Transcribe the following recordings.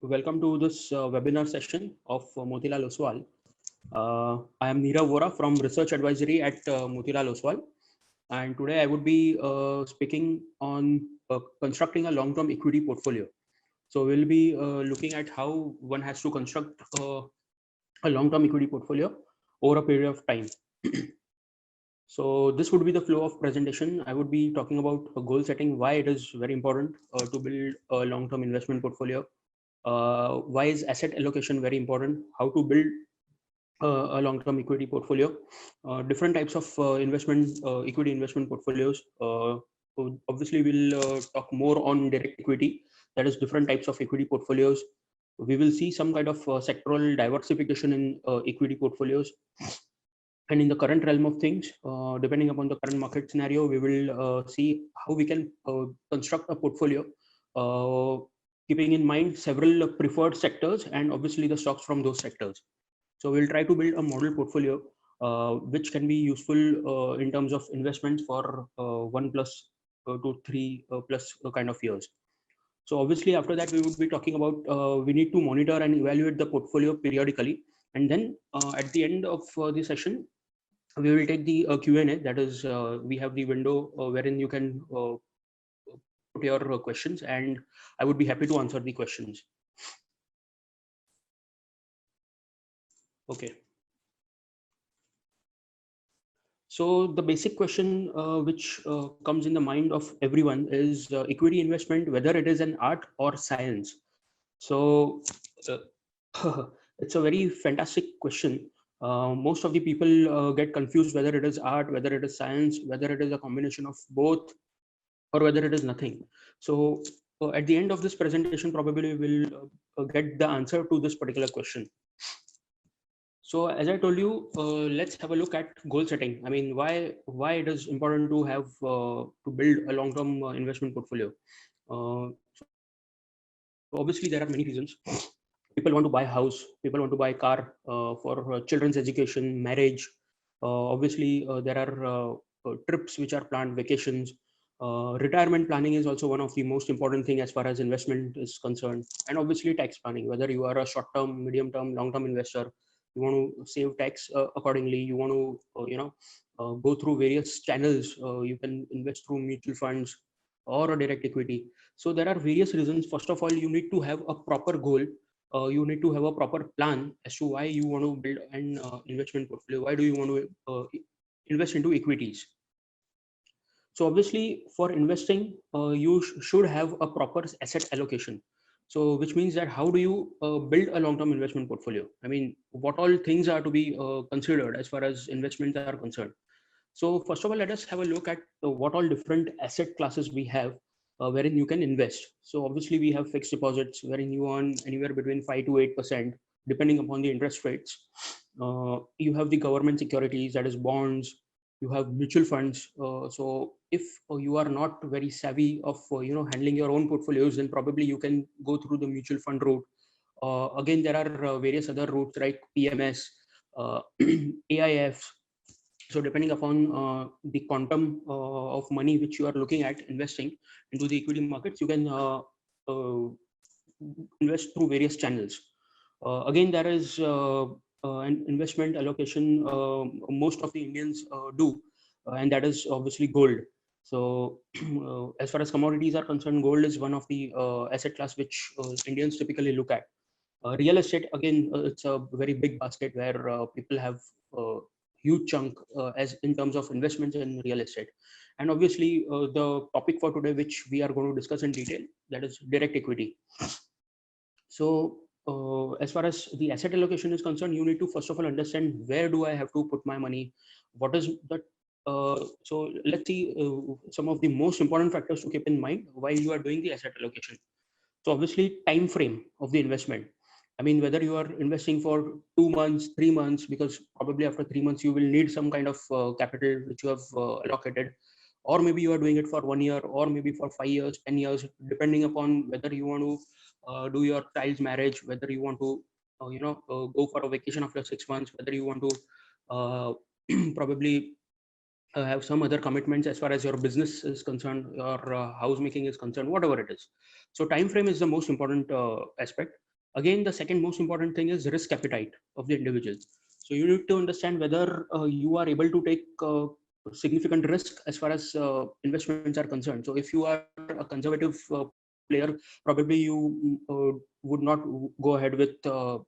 Welcome to this webinar session of Motilal Oswal. I am Neerav Vora from Research Advisory at Motilal Oswal, and today I would be speaking on constructing a long-term equity portfolio. So we'll be looking at how one has to construct a long-term equity portfolio over a period of time. So this would be the flow of presentation. I would be talking about goal setting, why it is very important to build a long-term investment portfolio. Why is asset allocation very important? How to build a long-term equity portfolio? Different types of equity investment portfolios. Obviously, we'll talk more on direct equity. That is different types of equity portfolios. We will see some kind of sectoral diversification in equity portfolios. And in the current realm of things, depending upon the current market scenario, we will see how we can construct a portfolio keeping in mind several preferred sectors and obviously the stocks from those sectors. So we'll try to build a model portfolio which can be useful in terms of investments for 1+ to 3+ kind of years. So obviously after that we would be talking about we need to monitor and evaluate the portfolio periodically, and then at the end of the session we will take the Q&A. That is, we have the window wherein you can put your questions, and I would be happy to answer the questions. Okay. So the basic question which comes in the mind of everyone is equity investment, whether it is an art or science. So it's a very fantastic question. Most of the people get confused whether it is art, whether it is science, whether it is a combination of both, or whether it is nothing. So at the end of this presentation, probably we'll get the answer to this particular question. So as I told you, let's have a look at goal setting. I mean, why it is important to have to build a long-term investment portfolio. So obviously there are many reasons. People want to buy a house, people want to buy a car for children's education, marriage. Obviously there are trips which are planned, vacations. Retirement planning is also one of the most important thing as far as investment is concerned, and obviously tax planning. Whether you are a short-term, medium-term, long-term investor, you want to save tax accordingly. You want to go through various channels. You can invest through mutual funds or a direct equity. So there are various reasons. First of all, you need to have a proper goal. You need to have a proper plan as to why you want to build an investment portfolio. Why do you want to invest into equities? So obviously for investing, you should have a proper asset allocation. So which means that how do you build a long-term investment portfolio? I mean, what all things are to be considered as far as investments are concerned. So first of all, let us have a look at what all different asset classes we have wherein you can invest. So obviously we have fixed deposits wherein you earn anywhere between 5 to 8% depending upon the interest rates. You have the government securities, that is bonds. You have mutual funds. So if you are not very savvy of handling your own portfolios, then probably you can go through the mutual fund route. Again, there are various other routes like PMS, AIFs. So depending upon the quantum of money which you are looking at investing into the equity markets, you can invest through various channels. Again, there is an investment allocation most of the Indians do, and that is obviously gold. So as far as commodities are concerned, gold is one of the asset class which Indians typically look at. Real estate, again, it's a very big basket where people have huge chunk as in terms of investments in real estate. And obviously the topic for today which we are going to discuss in detail, that is direct equity. So as far as the asset allocation is concerned, you need to first of all understand where do I have to put my money, what is the so let's see some of the most important factors to keep in mind while you are doing the asset allocation. So obviously time frame of the investment. I mean, whether you are investing for 2 months, 3 months, because probably after 3 months you will need some kind of capital which you have allocated, or maybe you are doing it for 1 year, or maybe for 5 years, 10 years, depending upon whether you want to do your child's marriage, whether you want to go for a vacation after 6 months, whether you want to probably have some other commitments as far as your business is concerned, your house making is concerned, whatever it is. So time frame is the most important aspect. Again, the second most important thing is risk appetite of the individual. So you need to understand whether you are able to take significant risk as far as investments are concerned. So if you are a conservative player, probably you would not go ahead with the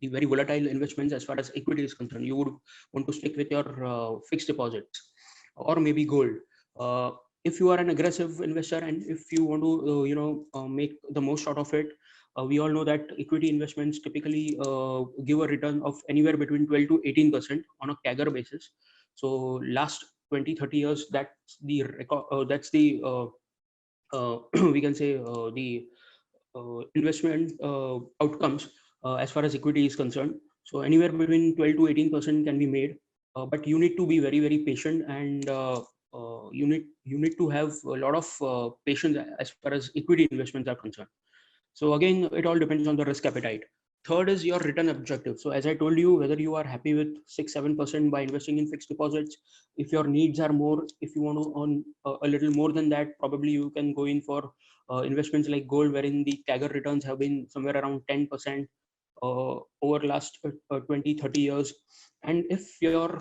very volatile investments as far as equity is concerned. You would want to stick with your fixed deposits or maybe gold. Uh, if you are an aggressive investor and if you want to make the most out of it, we all know that equity investments typically give a return of anywhere between 12 to 18% on a CAGR basis. So last 20-30 years, that's the record, that's the we can say the investment outcomes as far as equity is concerned. So anywhere between 12 to 18% can be made, but you need to be very patient, and you need to have a lot of patience as far as equity investments are concerned. So again, it all depends on the risk appetite. Third is your return objective. So as I told you, whether you are happy with 6-7% by investing in fixed deposits, if your needs are more, if you want to earn a little more than that, probably you can go in for investments like gold, wherein the CAGR returns have been somewhere around 10% over last 20-30 years. And if your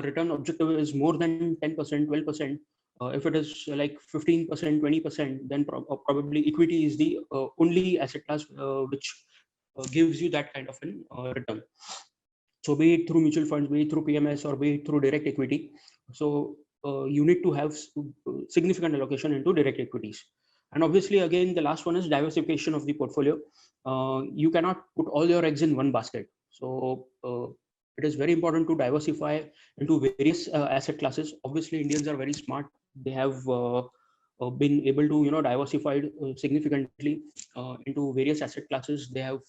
return objective is more than 10%, 12%, if it is like 15%, 20%, then probably equity is the only asset class which gives you that kind of an return. So be it through mutual funds, be it through PMS, or be it through direct equity. So you need to have significant allocation into direct equities. And obviously, again, the last one is diversification of the portfolio. You cannot put all your eggs in one basket. So it is very important to diversify into various asset classes. Obviously, Indians are very smart. They have been able to diversify significantly into various asset classes. They have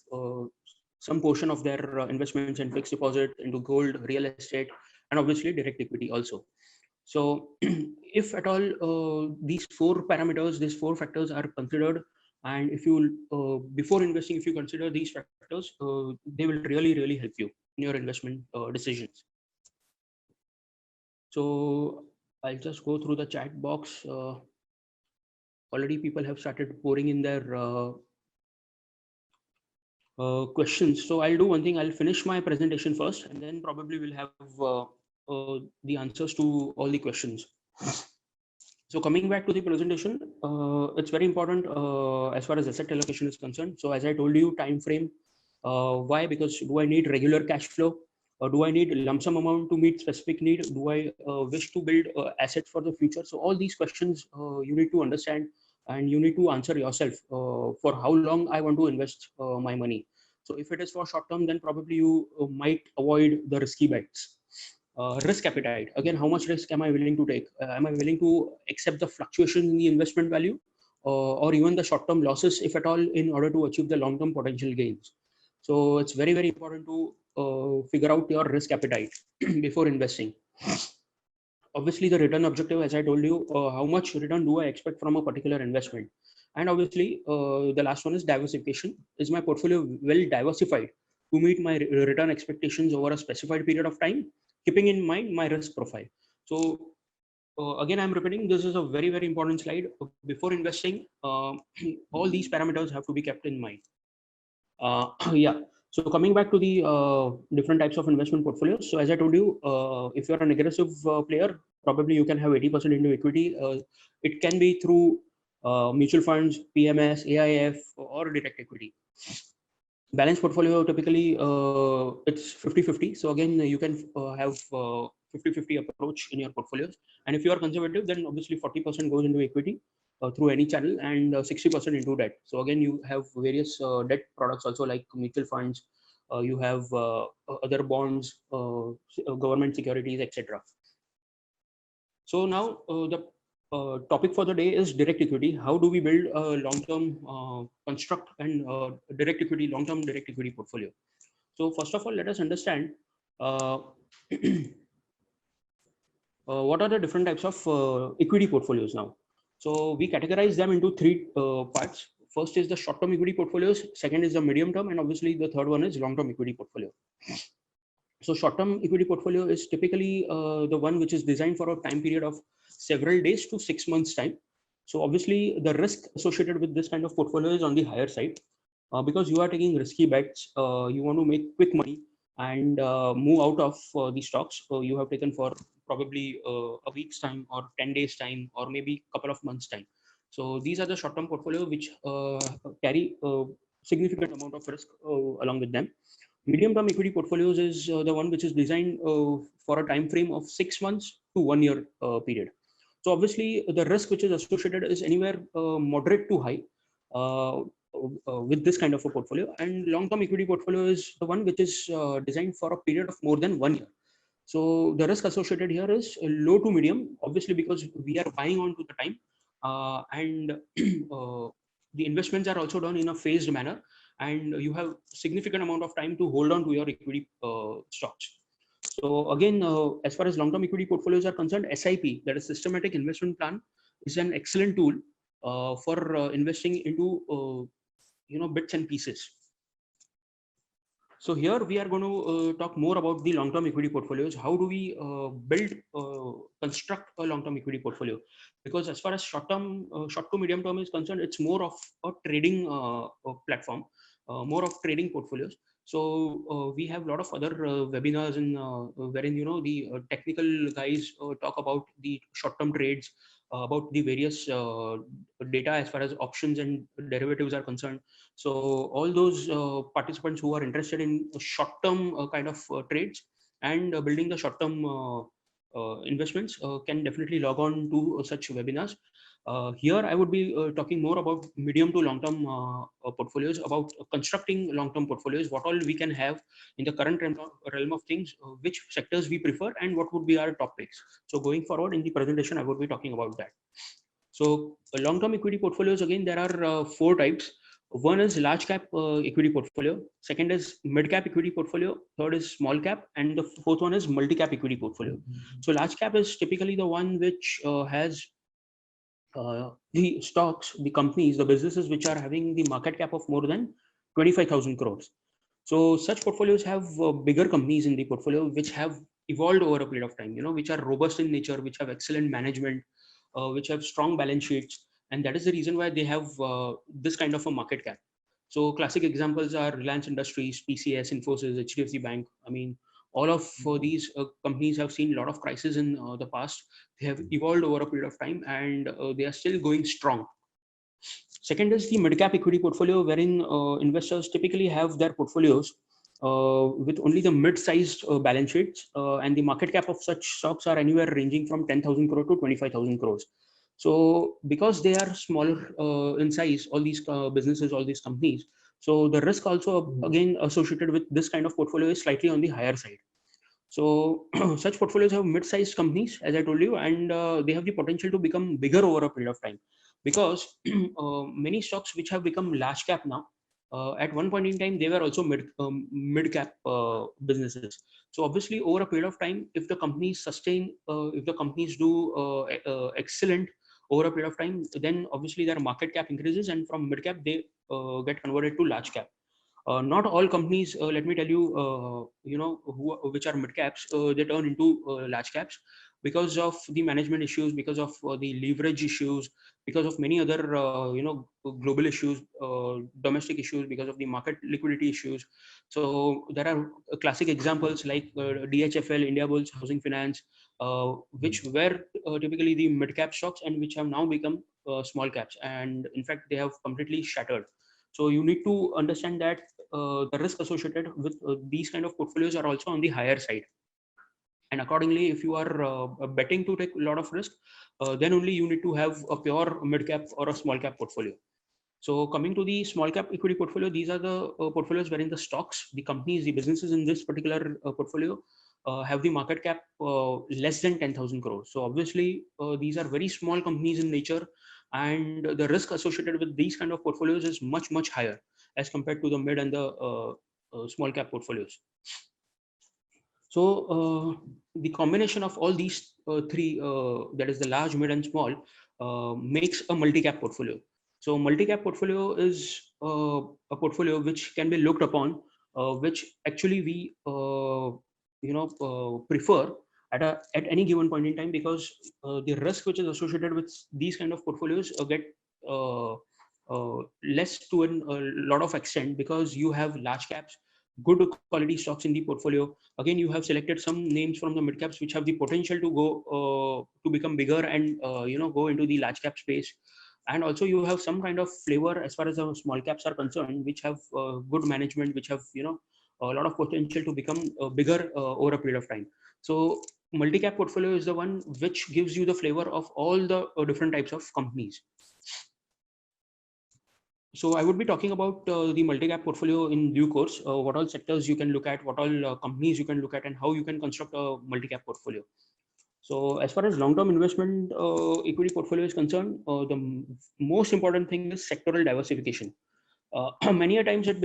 some portion of their investments and fixed deposit into gold, real estate, and obviously direct equity also. So if at all these four parameters, these four factors are considered, and if you before investing, if you consider these factors, they will really help you in your investment decisions. So I'll just go through the chat box. Already people have started pouring in their questions. So I'll do one thing. I'll finish my presentation first, and then probably we'll have the answers to all the questions. So coming back to the presentation, it's very important as far as asset allocation is concerned. So as I told you, time frame. Why? Because do I need regular cash flow? Or do I need lump sum amount to meet specific need? Do I wish to build assets for the future? So all these questions you need to understand, and you need to answer yourself for how long I want to invest my money. So if it is for short term, then probably you might avoid the risky bets. Risk appetite. Again, how much risk am I willing to take? Am I willing to accept the fluctuation in the investment value, or even the short-term losses, if at all, in order to achieve the long-term potential gains? So it's very important to figure out your risk appetite before investing. Obviously, the return objective, as I told you, how much return do I expect from a particular investment? And obviously, the last one is diversification. Is my portfolio well diversified to meet my return expectations over a specified period of time, keeping in mind my risk profile? So again, I'm repeating, this is a very important slide. Before investing, all these parameters have to be kept in mind. Yeah. So coming back to the different types of investment portfolios. So as I told you, if you're an aggressive player, probably you can have 80% into equity. It can be through mutual funds, PMS, AIF, or direct equity. Balanced portfolio, typically it's 50-50. So again, you can have 50-50 approach in your portfolios. And if you are conservative, then obviously 40% goes into equity through any channel, and 60% into debt. So again, you have various debt products also, like mutual funds. You have other bonds, government securities, etc. So now the topic for the day is direct equity. How do we build a long-term construct and direct equity, long-term direct equity portfolio? So first of all, let us understand what are the different types of equity portfolios now. So we categorize them into three parts. First is the short-term equity portfolios. Second is the medium-term, and obviously the third one is long-term equity portfolio. So short-term equity portfolio is typically the one which is designed for a time period of several days to 6 months time. So obviously the risk associated with this kind of portfolio is on the higher side. because you are taking risky bets. You want to make quick money and move out of the stocks you have taken for probably a week's time or 10 days time or maybe couple of months time. So these are the short-term portfolio which carry a significant amount of risk along with them. Medium-term equity portfolios is the one which is designed for a time frame of 6 months to 1 year period. So obviously the risk which is associated is anywhere moderate to high uh, with this kind of a portfolio. And long-term equity portfolio is the one which is designed for a period of more than 1 year. So the risk associated here is low to medium, obviously because we are buying on to the time, and the investments are also done in a phased manner, and you have significant amount of time to hold on to your equity stocks. So again, as far as long-term equity portfolios are concerned, SIP, that is systematic investment plan, is an excellent tool for investing into bits and pieces. So here we are going to talk more about the long-term equity portfolios. How do we construct a long-term equity portfolio? Because as far as short to medium term is concerned, it's more of a trading platform, more of trading portfolios. So we have a lot of other webinars in wherein the technical guys talk about the short-term trades, about the various data as far as options and derivatives are concerned. So all those participants who are interested in short-term kind of trades and building the short-term investments can definitely log on to such webinars. Here I would be talking more about medium to long-term portfolios, about constructing long-term portfolios, what all we can have in the current realm of things, which sectors we prefer, and what would be our top picks. So going forward in the presentation, I would be talking about that. So long-term equity portfolios, again, there are four types. One is large cap equity portfolio. Second is mid cap equity portfolio. Third is small cap, and the fourth one is multi cap equity portfolio. So large cap is typically the one which has the stocks, the companies, the businesses which are having the market cap of more than 25,000 crores. So such portfolios have bigger companies in the portfolio which have evolved over a period of time, which are robust in nature, which have excellent management, which have strong balance sheets, and that is the reason why they have this kind of a market cap. So classic examples are Reliance Industries, TCS, Infosys, HDFC Bank. I mean, all of these companies have seen a lot of crises in the past. They have evolved over a period of time, and they are still going strong. Second is the mid-cap equity portfolio, wherein investors typically have their portfolios with only the mid-sized balance sheets, and the market cap of such stocks are anywhere ranging from 10,000 crore to 25,000 crores. So because they are smaller in size, all these businesses, all these companies, so the risk also again associated with this kind of portfolio is slightly on the higher side. So such portfolios have mid-sized companies, as I told you, and they have the potential to become bigger over a period of time, because many stocks which have become large cap now, at one point in time they were also mid cap businesses. So obviously over a period of time, if the companies sustain, if the companies do excellent over a period of time, then obviously their market cap increases, and from mid cap they get converted to large cap. Not all companies, let me tell you, which are mid caps, they turn into large caps because of the management issues, because of the leverage issues, because of many other, global issues, domestic issues, because of the market liquidity issues. So there are classic examples like DHFL, India Bulls, Housing Finance, which were typically the mid cap stocks and which have now become small caps. And in fact, they have completely shattered. So you need to understand that the risk associated with these kind of portfolios are also on the higher side. And accordingly, if you are betting to take a lot of risk, then only you need to have a pure mid cap or a small cap portfolio. So coming to the small cap equity portfolio, these are the portfolios wherein the stocks, the companies, the businesses in this particular portfolio have the market cap less than 10,000 crores. So obviously, these are very small companies in nature, and the risk associated with these kind of portfolios is much, much higher as compared to the mid and the small cap portfolios. So the combination of all these three, that is the large, mid, and small, makes a multi-cap portfolio. So multi-cap portfolio is a portfolio which can be looked upon, which actually we prefer at any given point in time, because the risk which is associated with these kind of portfolios get less to a lot of extent, because you have large caps, good quality stocks in the portfolio. Again, you have selected some names from the mid caps which have the potential to go to become bigger and go into the large cap space. And also you have some kind of flavor as far as the small caps are concerned, which have good management, which have a lot of potential to become bigger over a period of time. So multi-cap portfolio is the one which gives you the flavor of all the different types of companies. So I would be talking about the multi-cap portfolio in due course, what all sectors you can look at, what all companies you can look at, and how you can construct a multi-cap portfolio. So as far as long-term investment equity portfolio is concerned, the most important thing is sectoral diversification. Many a times it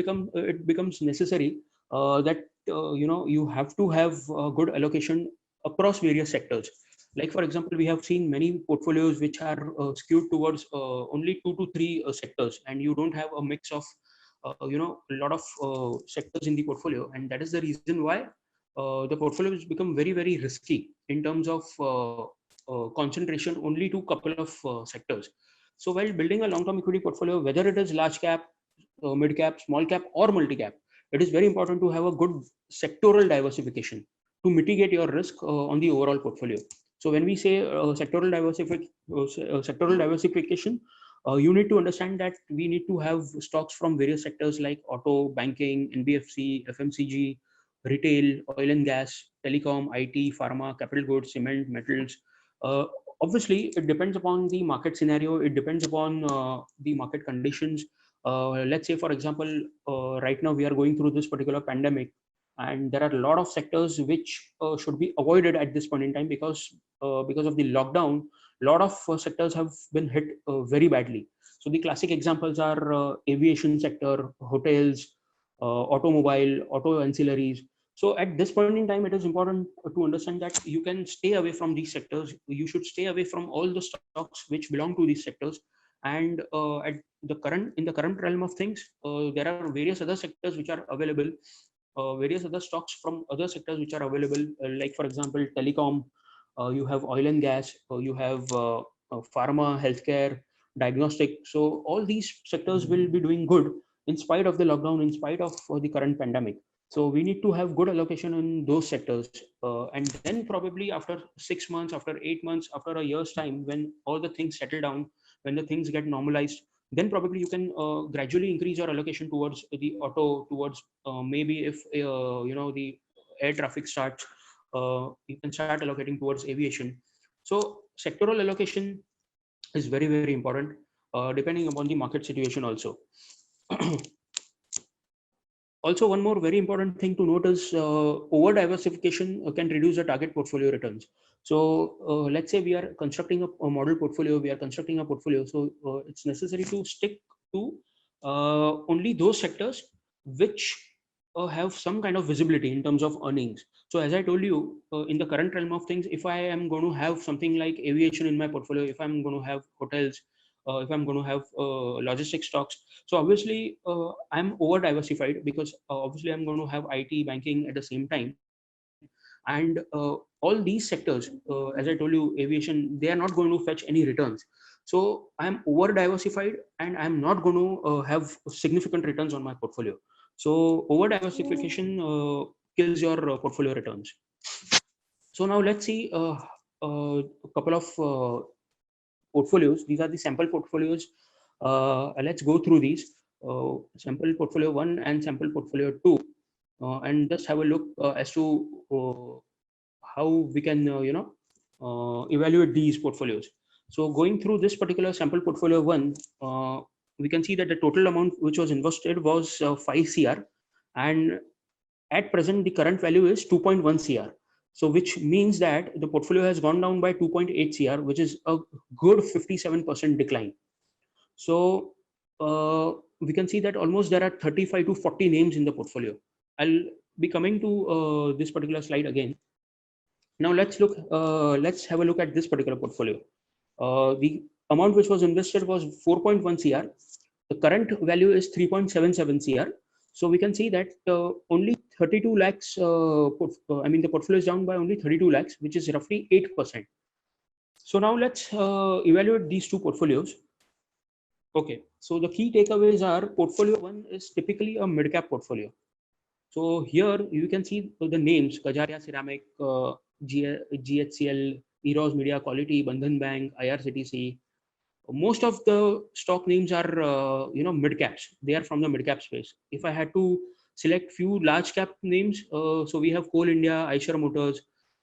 becomes necessary that you have to have a good allocation across various sectors. Like for example, we have seen many portfolios which are skewed towards only 2 to 3 sectors, and you don't have a mix of a lot of sectors in the portfolio, and that is the reason why the portfolio has become very, very risky in terms of concentration only to couple of sectors. So while building a long-term equity portfolio, whether it is large cap, mid cap, small cap, or multi cap, it is very important to have a good sectoral diversification to mitigate your risk on the overall portfolio. So when we say sectoral diversification, you need to understand that we need to have stocks from various sectors like auto, banking, NBFC, FMCG, retail, oil and gas, telecom, IT, pharma, capital goods, cement, metals. Uh, Obviously, it depends upon the market scenario. It depends upon the market conditions. Let's say, for example, right now we are going through this particular pandemic, and there are a lot of sectors which should be avoided at this point in time, because of the lockdown. A lot of sectors have been hit very badly. So the classic examples are aviation sector, hotels, automobile, auto ancillaries. So at this point in time, it is important to understand that you can stay away from these sectors. You should stay away from all the stocks which belong to these sectors. And in the current realm of things, there are various other sectors which are available, various other stocks from other sectors which are available, like for example, telecom. You have oil and gas. You have pharma, healthcare, diagnostic. So all these sectors will be doing good in spite of the lockdown, in spite of the current pandemic. So we need to have good allocation in those sectors. And then probably after 6 months, after 8 months, after a year's time, when all the things settle down, when the things get normalized, then probably you can gradually increase your allocation towards the auto, towards maybe if the air traffic starts, you can start allocating towards aviation. So sectoral allocation is very, very important, depending upon the market situation also. Also, one more very important thing to note is over diversification can reduce the target portfolio returns. So let's say we are constructing a model portfolio, we are constructing a portfolio. So it's necessary to stick to only those sectors which have some kind of visibility in terms of earnings. So as I told you, in the current realm of things, if I am going to have something like aviation in my portfolio, if I'm going to have hotels, if I'm going to have logistic stocks, so obviously I'm over diversified, because obviously I'm going to have IT, banking at the same time. And all these sectors, as I told you, aviation, they are not going to fetch any returns. So I'm over diversified and I'm not going to have significant returns on my portfolio. So over diversification kills your portfolio returns. So now let's see a couple of portfolios. These are the sample portfolios. Let's go through these. Sample portfolio 1 and sample portfolio 2, and just have a look as to how we can evaluate these portfolios. So going through this particular sample portfolio 1, we can see that the total amount which was invested was 5 CR, and at present the current value is 2.1 CR. So which means that the portfolio has gone down by 2.8 CR, which is a good 57% decline. So we can see that almost there are 35 to 40 names in the portfolio. I'll be coming to this particular slide again. Now let's have a look at this particular portfolio. The amount which was invested was 4.1 CR. The current value is 3.77 CR. So we can see that only 32 lakhs, the portfolio is down by only 32 lakhs, which is roughly 8%. So now let's evaluate these two portfolios. Okay, so the key takeaways are portfolio one is typically a mid cap portfolio. So here you can see the names: Kajaria Ceramic, GHCL, Eros Media Quality, Bandhan Bank, IRCTC. Most of the stock names are mid caps. They are from the mid cap space. If I had to select few large cap names, so we have Coal India, Eicher Motors,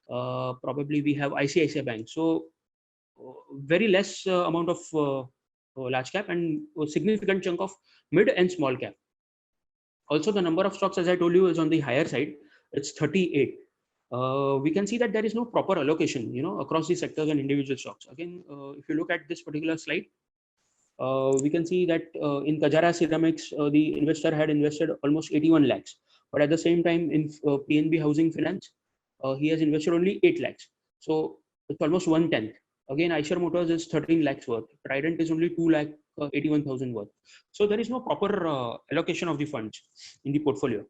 probably we have ICICI Bank. So very less amount of large cap and a significant chunk of mid and small cap. Also, the number of stocks, as I told you, is on the higher side. It's 38. We can see that there is no proper allocation, across the sectors and individual stocks. Again, if you look at this particular slide, we can see that in Kajara Ceramics, the investor had invested almost 81 lakhs. But at the same time, in PNB Housing Finance, he has invested only 8 lakhs. So it's almost 1/10. Again, Eicher Motors is 13 lakhs worth. Trident is only 2 lakh 81,000 worth. So there is no proper allocation of the funds in the portfolio.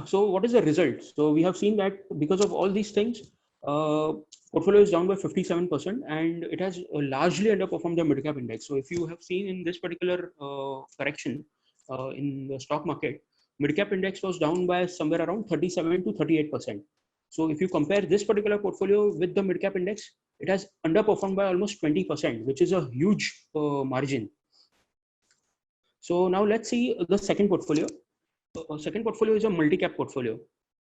So what is the result? So we have seen that because of all these things, portfolio is down by 57% and it has largely underperformed the mid-cap index. So if you have seen in this particular correction in the stock market, mid-cap index was down by somewhere around 37 to 38%. So if you compare this particular portfolio with the mid-cap index, it has underperformed by almost 20%, which is a huge margin. So now let's see the second portfolio. Second portfolio is a multi-cap portfolio.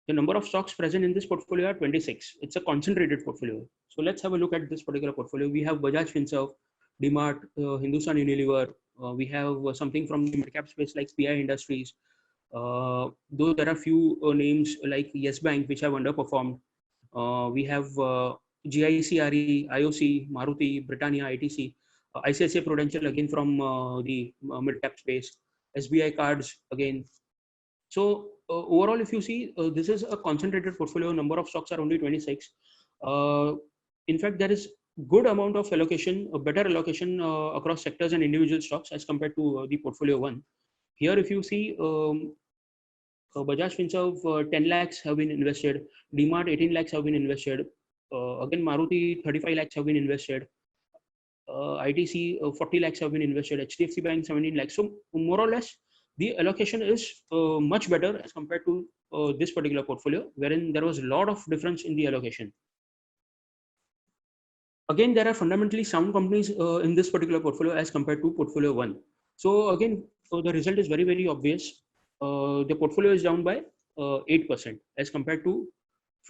The number of stocks present in this portfolio are 26. It's a concentrated portfolio. So let's have a look at this particular portfolio. We have Bajaj Finserv, DMart, Hindustan Unilever. We have something from the mid-cap space like PI Industries. Though there are few names like Yes Bank which have underperformed. We have GICRE, IOC, Maruti, Britannia, ITC, ICICI Prudential again from the mid-cap space, SBI Cards again. So overall, if you see, this is a concentrated portfolio. Number of stocks are only 26. In fact, there is good amount of allocation, a better allocation across sectors and individual stocks as compared to the portfolio one. Here, if you see, Bajaj Finserv 10 lakhs have been invested, DMart 18 lakhs have been invested, again Maruti 35 lakhs have been invested, ITC 40 lakhs have been invested, HDFC Bank 17 lakhs. So more or less, the allocation is much better as compared to this particular portfolio, wherein there was a lot of difference in the allocation. Again, there are fundamentally sound companies in this particular portfolio as compared to portfolio one. So again, the result is very, very obvious. The portfolio is down by 8% as compared to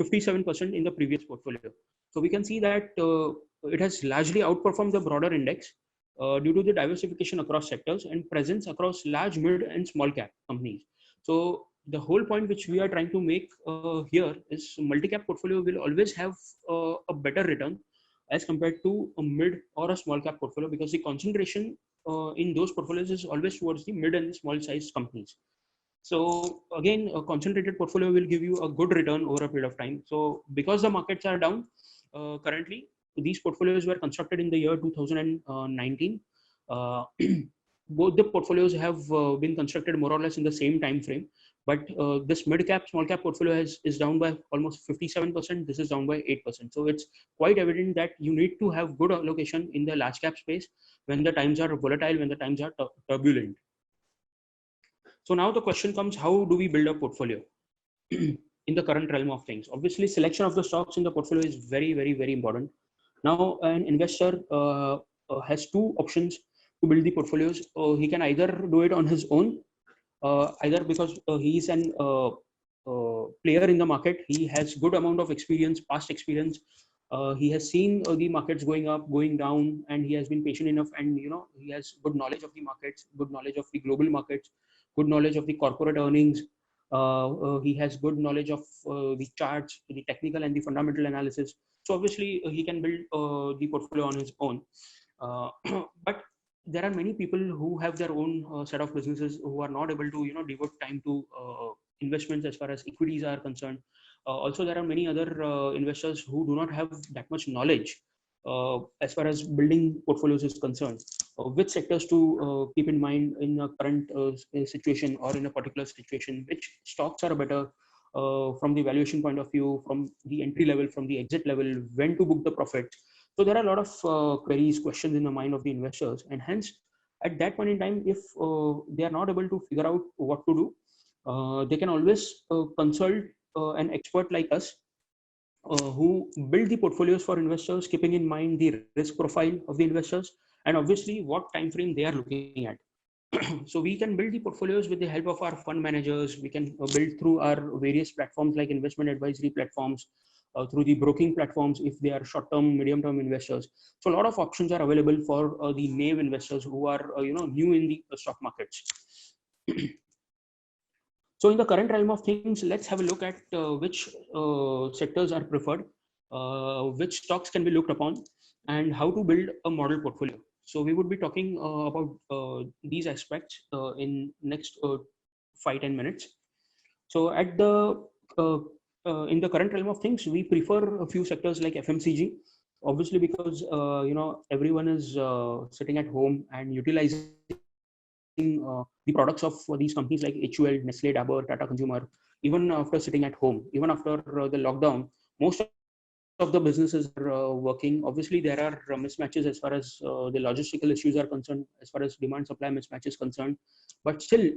57% in the previous portfolio. So we can see that it has largely outperformed the broader index due to the diversification across sectors and presence across large, mid, and small cap companies. So the whole point which we are trying to make here is multi-cap portfolio will always have a better return as compared to a mid or a small cap portfolio, because the concentration in those portfolios is always towards the mid and small size companies. So again, a concentrated portfolio will give you a good return over a period of time. So because the markets are down currently, these portfolios were constructed in the year 2019. Both the portfolios have been constructed more or less in the same time frame. But this mid cap, small cap portfolio is down by almost 57%. This is down by 8%. So it's quite evident that you need to have good allocation in the large cap space when the times are volatile, when the times are turbulent. So now the question comes, how do we build a portfolio in the current realm of things? Obviously, selection of the stocks in the portfolio is very, very, very important. Now, an investor has two options to build the portfolios. He can either do it on his own, either because he is an player in the market. He has good amount of experience, past experience. He has seen the markets going up, going down, and he has been patient enough, and he has good knowledge of the markets, good knowledge of the global markets, good knowledge of the corporate earnings. He has good knowledge of the charts, the technical and the fundamental analysis. So obviously he can build the portfolio on his own. But there are many people who have their own set of businesses who are not able to devote time to investments as far as equities are concerned. Also, there are many other investors who do not have that much knowledge as far as building portfolios is concerned. Which sectors to keep in mind in a current situation or in a particular situation, which stocks are better from the valuation point of view, from the entry level, from the exit level, when to book the profit. So there are a lot of queries, questions in the mind of the investors, and hence at that point in time, if they are not able to figure out what to do, they can always consult an expert like us, who build the portfolios for investors, keeping in mind the risk profile of the investors and obviously what time frame they are looking at. So we can build the portfolios with the help of our fund managers. We can build through our various platforms like investment advisory platforms, through the broking platforms if they are short-term, medium-term investors. So a lot of options are available for the naive investors who are new in the stock markets. So in the current realm of things, let's have a look at which sectors are preferred, which stocks can be looked upon, and how to build a model portfolio. So we would be talking about these aspects in next 5-10 minutes. So at the in the current realm of things, we prefer a few sectors like FMCG, obviously because everyone is sitting at home and utilizing the products of these companies like HUL, Nestle, Dabur, Tata Consumer, even after sitting at home, even after the lockdown, most of the businesses are working. Obviously, there are mismatches as far as the logistical issues are concerned, as far as demand supply mismatch is concerned. But still,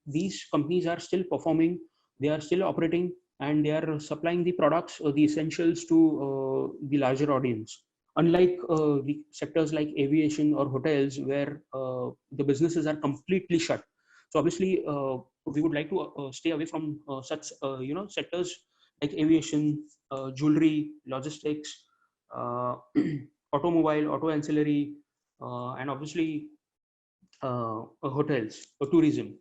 these companies are still performing, they are still operating, and they are supplying the products, the essentials to the larger audience. Unlike the sectors like aviation or hotels, where the businesses are completely shut. So obviously, we would like to stay away from such sectors like aviation, jewelry, logistics, uh, automobile, auto ancillary, and obviously hotels or tourism.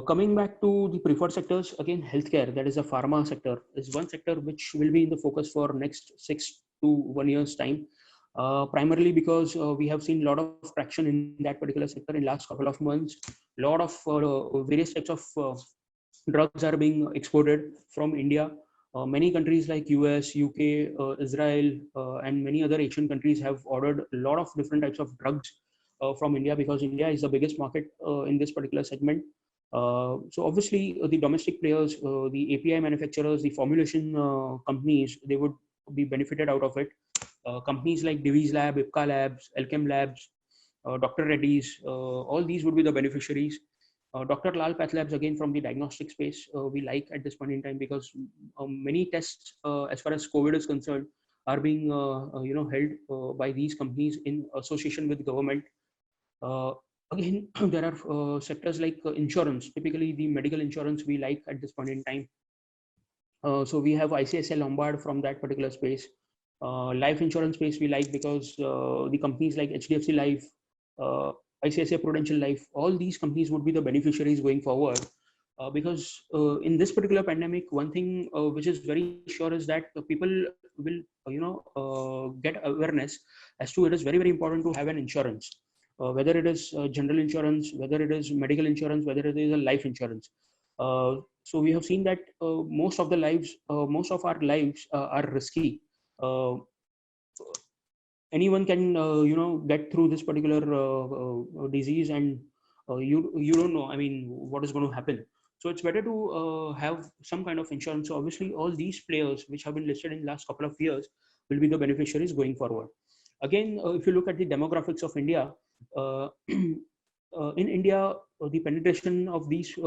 Coming back to the preferred sectors, again, healthcare, that is a pharma sector, is one sector which will be in the focus for next 6 to 1 year's time. Primarily because we have seen a lot of traction in that particular sector in last couple of months. A lot of various types of drugs are being exported from India. Many countries like US, UK, Israel, and many other Asian countries have ordered a lot of different types of drugs from India, because India is the biggest market in this particular segment. So obviously, the domestic players, the API manufacturers, the formulation companies, they would be benefited out of it. Companies like Divi's Lab, Ipca Labs, Alchem Labs, Dr. Reddy's, all these would be the beneficiaries. Dr. Lal Path Labs, again from the diagnostic space, we like at this point in time, because many tests, as far as COVID is concerned, are being held by these companies in association with government. Uh, Again, there are sectors like insurance, typically the medical insurance we like at this point in time. So we have ICICI Lombard from that particular space. Life insurance space we like because the companies like HDFC Life, uh, ICICI Prudential Life, all these companies would be the beneficiaries going forward. Because in this particular pandemic, one thing which is very sure is that people will, get awareness as to it is very, very important to have an insurance, whether it is general insurance, whether it is medical insurance, whether it is a life insurance. So we have seen that most of our lives are risky. Uh, Anyone can get through this particular disease, and you don't know, I mean, what is going to happen. So it's better to have some kind of insurance. So obviously all these players which have been listed in the last couple of years will be the beneficiaries going forward. Again, if you look at the demographics of India, uh, in India, the penetration of these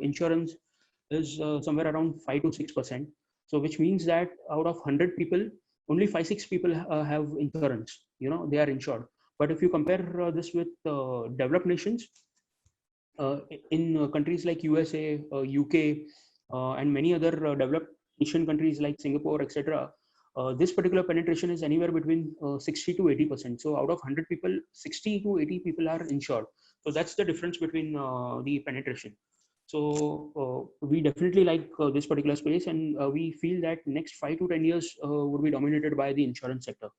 insurance is somewhere around 5 to 6%. So which means that out of 100 people, only 5-6 people have insurance, they are insured. But if you compare this with developed nations, uh, in countries like USA, UK, and many other developed Asian countries like Singapore, etc., this particular penetration is anywhere between 60 to 80%. So out of 100 people, 60 to 80 people are insured. So that's the difference between the penetration. So we definitely like this particular space, and we feel that next 5 to 10 years would be dominated by the insurance sector.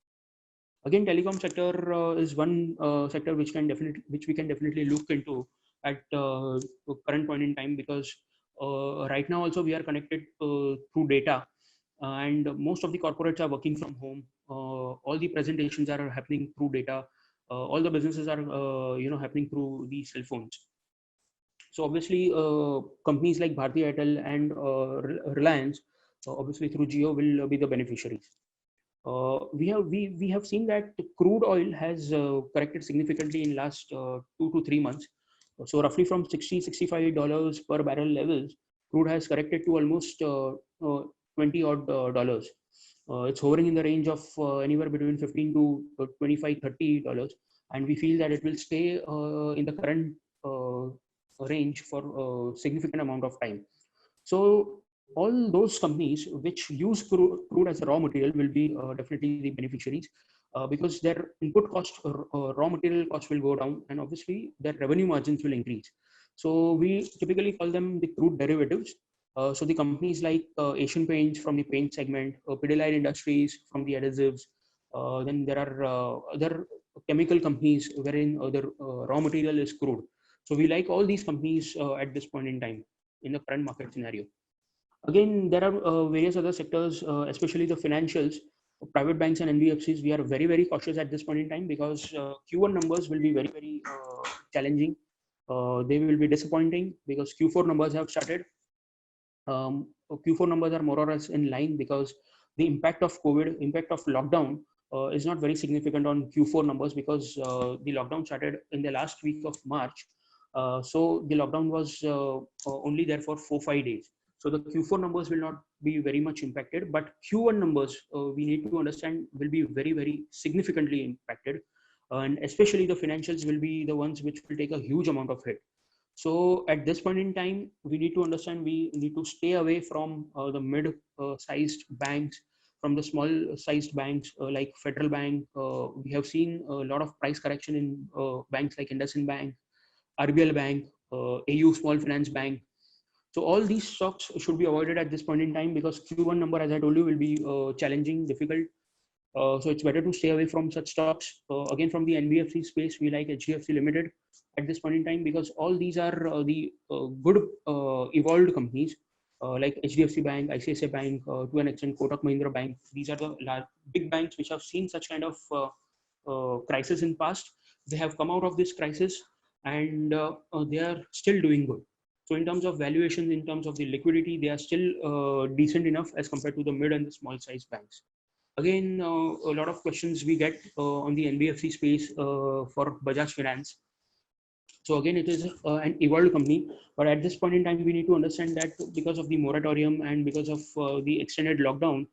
Again, telecom sector is one sector which we can definitely look into at current point in time, because right now also we are connected through data, and most of the corporates are working from home. All the presentations are happening through data. All the businesses are happening through the cell phones. So obviously, companies like Bharti Airtel and Reliance, obviously through Geo, will be the beneficiaries. We have seen that crude oil has corrected significantly in last 2 to 3 months. So roughly from $60-65 per barrel levels, crude has corrected to almost 20 odd dollars. It's hovering in the range of anywhere between 15 to 25, $30, and we feel that it will stay in the current range for a significant amount of time. So all those companies which use crude as a raw material will be definitely the beneficiaries, because their input cost or raw material cost will go down, and obviously their revenue margins will increase. So we typically call them the crude derivatives. So the companies like Asian Paints from the paint segment, Pidilite Industries from the adhesives. Then there are other chemical companies wherein the raw material is crude. So we like all these companies at this point in time in the current market scenario. Again, there are various other sectors, especially the financials, private banks and NBFCs. We are very, very cautious at this point in time because Q1 numbers will be very, very challenging. They will be disappointing because Q4 numbers have started. Q4 numbers are more or less in line because the impact of COVID, impact of lockdown is not very significant on Q4 numbers because the lockdown started in the last week of March. So the lockdown was only there for 4-5 days. So the Q4 numbers will not be very much impacted, but Q1 numbers we need to understand will be very, very significantly impacted, and especially the financials will be the ones which will take a huge amount of hit. So at this point in time, we need to understand we need to stay away from the mid-sized banks, from the small-sized banks like Federal Bank. We have seen a lot of price correction in banks like IndusInd Bank, RBL Bank, AU Small Finance Bank. So all these stocks should be avoided at this point in time because Q1 number, as I told you, will be challenging, difficult. So it's better to stay away from such stocks. Again, from the NBFC space, we like HDFC Limited at this point in time because all these are the good evolved companies like HDFC Bank, ICICI Bank, to an extent Kotak Mahindra Bank. These are the large, big banks which have seen such kind of crisis in past. They have come out of this crisis and they are still doing good. So in terms of valuations, in terms of the liquidity, they are still decent enough as compared to the mid and the small size banks. Again, a lot of questions we get on the NBFC space for Bajaj Finance. So again, it is an evolved company, but at this point in time, we need to understand that because of the moratorium and because of the extended lockdown,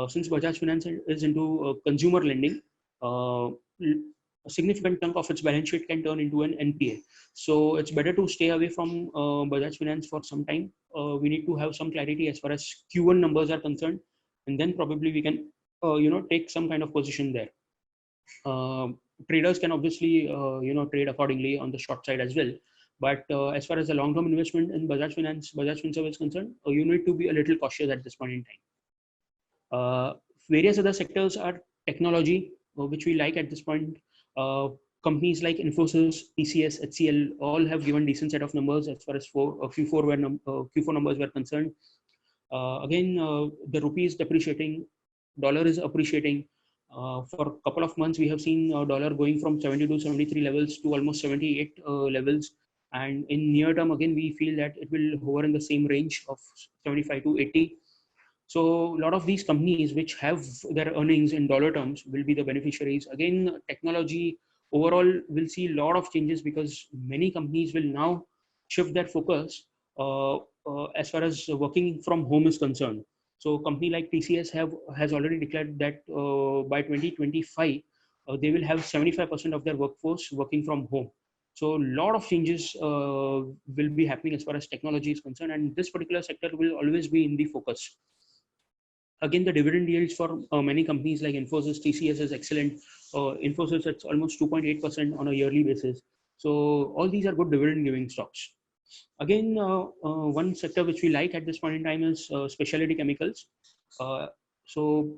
since Bajaj Finance is into consumer lending, a significant chunk of its balance sheet can turn into an NPA. So it's better to stay away from Bajaj Finance for some time. We need to have some clarity as far as Q1 numbers are concerned, and then probably we can take some kind of position there. Traders can obviously trade accordingly on the short side as well, but as far as the long-term investment in Bajaj Finance, Bajaj Finserv is concerned, you need to be a little cautious at this point in time. Various other sectors are technology, which we like at this point. Companies like Infosys, TCS, HCL all have given decent set of numbers as far as Q4 numbers were concerned. Again, the rupee is depreciating, dollar is appreciating. For a couple of months, we have seen dollar going from 72, 73 levels to almost 78 levels. And in near term, again, we feel that it will hover in the same range of 75 to 80. So a lot of these companies which have their earnings in dollar terms will be the beneficiaries. Again, technology overall will see a lot of changes because many companies will now shift their focus as far as working from home is concerned. So a company like TCS has already declared that by 2025, they will have 75% of their workforce working from home. So a lot of changes will be happening as far as technology is concerned, and this particular sector will always be in the focus. Again, the dividend yields for many companies like Infosys, TCS is excellent. Infosys, it's almost 2.8% on a yearly basis. So all these are good dividend giving stocks. Again, one sector which we like at this point in time is specialty chemicals. So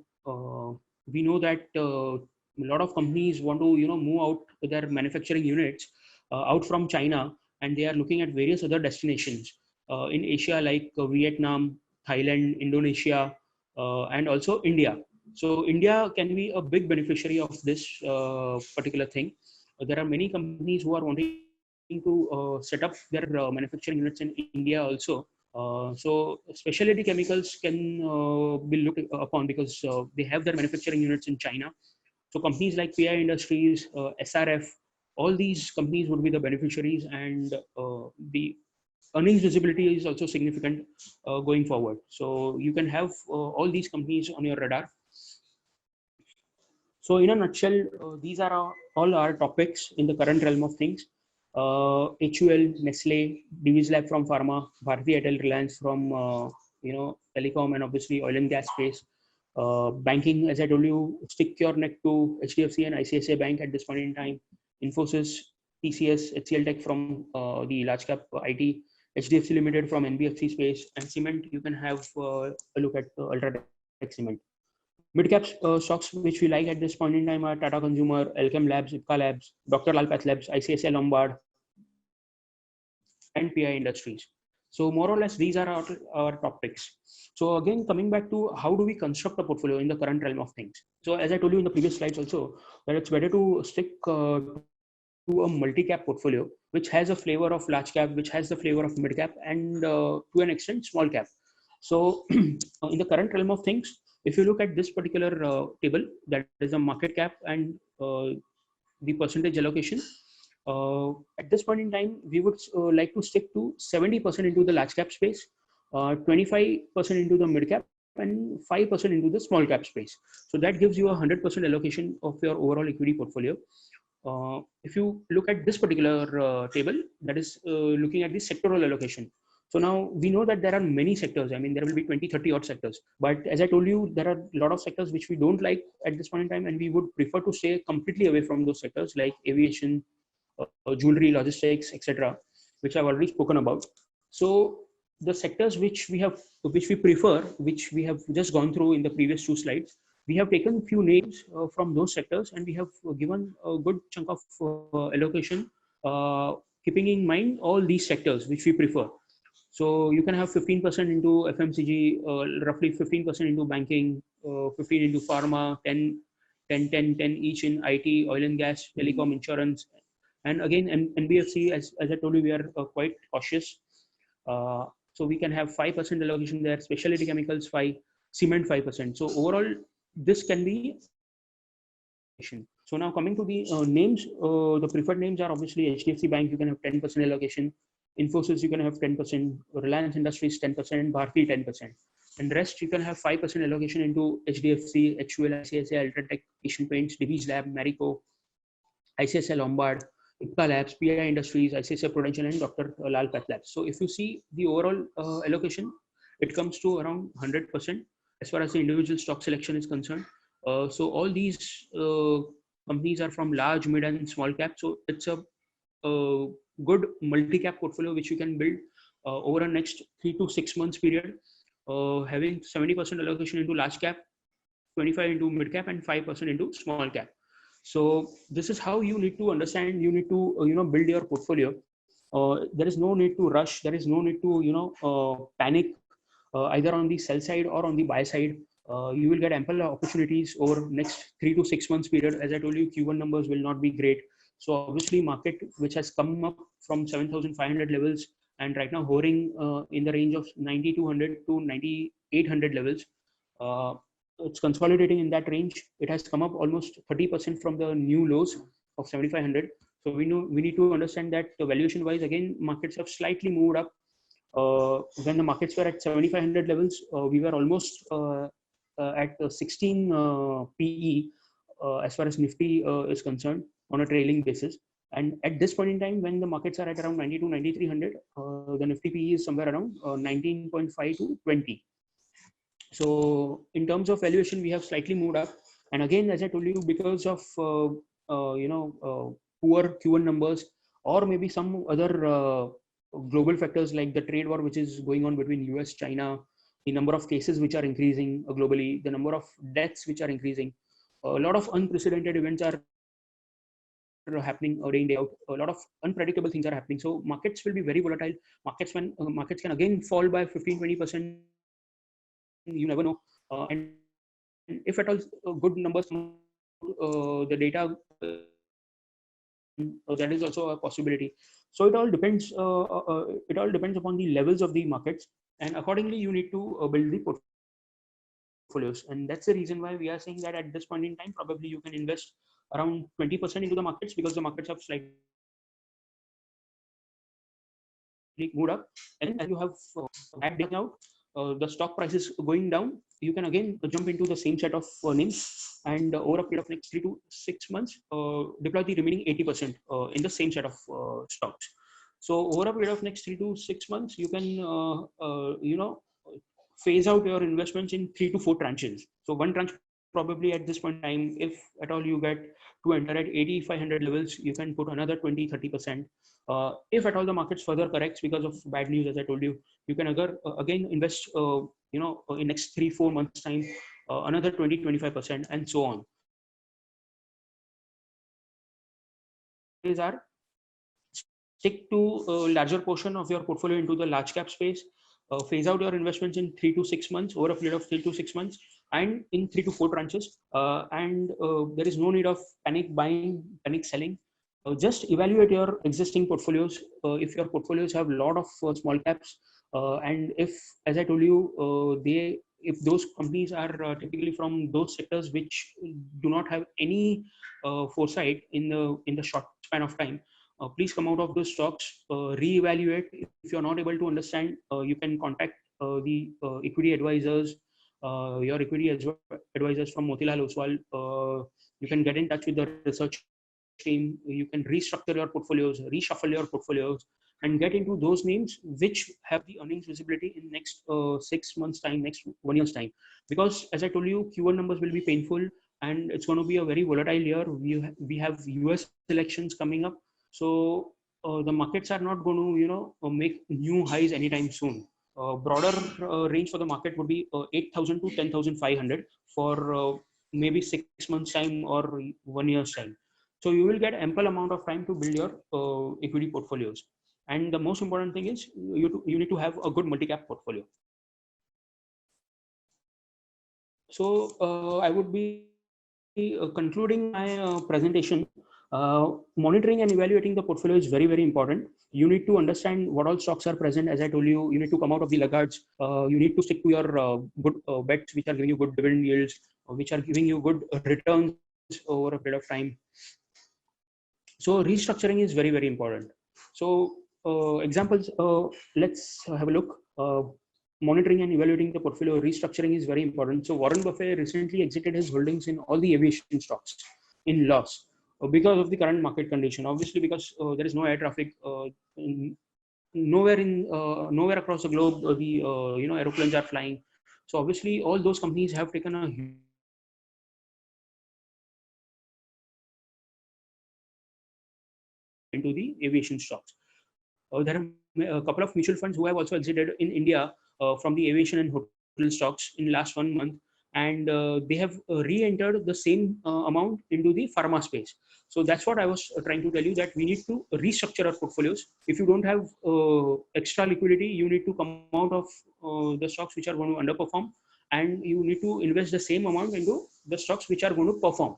we know that a lot of companies want to move out their manufacturing units out from China, and they are looking at various other destinations in Asia like Vietnam, Thailand, Indonesia, and also India. So India can be a big beneficiary of this particular thing. There are many companies who are wanting to set up their manufacturing units in India also. So specialty chemicals can be looked upon because they have their manufacturing units in China. So companies like PI Industries, SRF, all these companies would be the beneficiaries, and the earnings visibility is also significant going forward. So you can have all these companies on your radar. So in a nutshell, these are all our topics in the current realm of things. HUL, Nestle, Divi's Lab from pharma, Bharti Airtel, Reliance from telecom, and obviously oil and gas space. Banking, as I told you, stick your neck to HDFC and ICICI Bank at this point in time. Infosys, TCS, HCL Tech from the large cap IT, HDFC Limited from NBFC space, and cement. You can have a look at Ultratech Cement. Mid-cap stocks which we like at this point in time are Tata Consumer, Alchem Labs, Ipca Labs, Dr. Lal PathLabs, ICICI Lombard, and PI Industries. So more or less, these are our top picks. So again, coming back to how do we construct a portfolio in the current realm of things. So as I told you in the previous slides also, that it's better to stick to a multi-cap portfolio, which has a flavor of large cap, which has the flavor of mid cap, and to an extent, small cap. So in the current realm of things, if you look at this particular table, that is a market cap and the percentage allocation, at this point in time, we would like to stick to 70% into the large cap space, 25% into the mid cap, and 5% into the small cap space. So that gives you a 100% allocation of your overall equity portfolio. If you look at this particular table, that is looking at the sectoral allocation. So now we know that there are many sectors. I mean, there will be 20, 30 odd sectors. But as I told you, there are a lot of sectors which we don't like at this point in time, and we would prefer to stay completely away from those sectors like aviation, jewelry, logistics, etc., which I've already spoken about. So the sectors which we prefer, which we have just gone through in the previous two slides, we have taken few names from those sectors, and we have given a good chunk of allocation, keeping in mind all these sectors which we prefer. So you can have 15% into FMCG, roughly 15% into banking, 15 into pharma, 10, 10, 10, 10 each in IT, oil and gas, telecom, insurance. And again, NBFC, as I told you, we are quite cautious. So we can have 5% allocation there, specialty chemicals 5, cement 5%. So overall, this can be. So now coming to the names, the preferred names are obviously HDFC Bank, you can have 10% allocation. Infosys, you can have 10%, Reliance Industries 10%, Bharti 10%. And rest, you can have 5% allocation into HDFC, HUL, ICICI, Ultratech, Asian Paints, Divi's Lab, Marico, ICICI Lombard, Ipca Labs, PI Industries, ICICI Prudential, and Dr. Lal PathLabs. So if you see the overall allocation, it comes to around 100% as far as the individual stock selection is concerned. So all these companies are from large, mid, and small cap. So it's a good multi-cap portfolio which you can build over a next 3 to 6 months period, having 70% allocation into large cap, 25 into mid cap, and 5% into small cap. So this is how you need to understand. You need to build your portfolio. There is no need to rush. There is no need to panic either on the sell side or on the buy side. You will get ample opportunities over next 3 to 6 months period. As I told you, Q1 numbers will not be great. So obviously market which has come up from 7,500 levels and right now hovering in the range of 9,200 to 9,800 levels. It's consolidating in that range. It has come up almost 30% from the new lows of 7,500. So we need to understand that the valuation wise, again, markets have slightly moved up. When the markets were at 7,500 levels, we were almost at 16 PE as far as Nifty is concerned on a trailing basis. And at this point in time, when the markets are at around 90 to 9,300, the Nifty PE is somewhere around 19.5 to 20. So in terms of valuation, we have slightly moved up. And again, as I told you, because of poor Q1 numbers, or maybe some other global factors like the trade war which is going on between US, China, the number of cases which are increasing globally, the number of deaths which are increasing, a lot of unprecedented events are happening day in day out. A lot of unpredictable things are happening. So markets will be very volatile. Markets can again fall by 15-20%. You never know. And if at all good numbers, the data, that is also a possibility. So it all depends. It all depends upon the levels of the markets. and accordingly you need to build the portfolios. And that's the reason why we are saying that at this point in time, probably you can invest around 20% into the markets, because the markets have slightly moved up. And as you have bad days out, the stock price is going down, you can again jump into the same set of names, and over a period of next 3 to 6 months, deploy the remaining 80% in the same set of stocks. So over a period of next 3 to 6 months, you can phase out your investments in 3 to 4 tranches. So one tranche probably at this point in time, if at all you get to enter at 8500 levels, you can put another 20-30%. If at all the markets further corrects because of bad news, as I told you, you can again invest in next 3-4 months time, another 20-25%, and so on. These are stick to a larger portion of your portfolio into the large cap space, phase out your investments in 3 to 6 months, over a period of 3 to 6 months, and in 3 to 4 tranches. And there is no need of panic buying, panic selling. Just evaluate your existing portfolios. If your portfolios have a lot of small caps, and if, as I told you, if those companies are typically from those sectors which do not have any foresight in the short span of time, please come out of those stocks, reevaluate. If you're not able to understand, you can contact the equity advisors, your equity advisors from Motilal Oswal. You can get in touch with the research team. You can restructure your portfolios, reshuffle your portfolios, and get into those names which have the earnings visibility in next 6 months time, next 1 year's time. Because as I told you, Q1 numbers will be painful, and it's going to be a very volatile year. We have US elections coming up, so the markets are not going to make new highs anytime soon. Broader range for the market would be 8,000 to 10,500 for maybe 6 months time or 1 year's time. So you will get ample amount of time to build your equity portfolios. And the most important thing is you need to have a good multi-cap portfolio. So I would be concluding my presentation. Monitoring and evaluating the portfolio is very, very important. You need to understand what all stocks are present. As I told you, you need to come out of the laggards. You need to stick to your good bets, which are giving you good dividend yields, which are giving you good returns over a period of time. So restructuring is very, very important. So examples, let's have a look. Monitoring and evaluating the portfolio, restructuring is very important. So Warren Buffett recently exited his holdings in all the aviation stocks in loss because of the current market condition. Obviously, because there is no air traffic nowhere across the globe. The aeroplanes are flying. So obviously, all those companies have taken a into the aviation stocks. There are a couple of mutual funds who have also exited in India from the aviation and hotel stocks in last 1 month, and they have re-entered the same amount into the pharma space. So that's what I was trying to tell you, that we need to restructure our portfolios. If you don't have extra liquidity, you need to come out of the stocks which are going to underperform, and you need to invest the same amount into the stocks which are going to perform.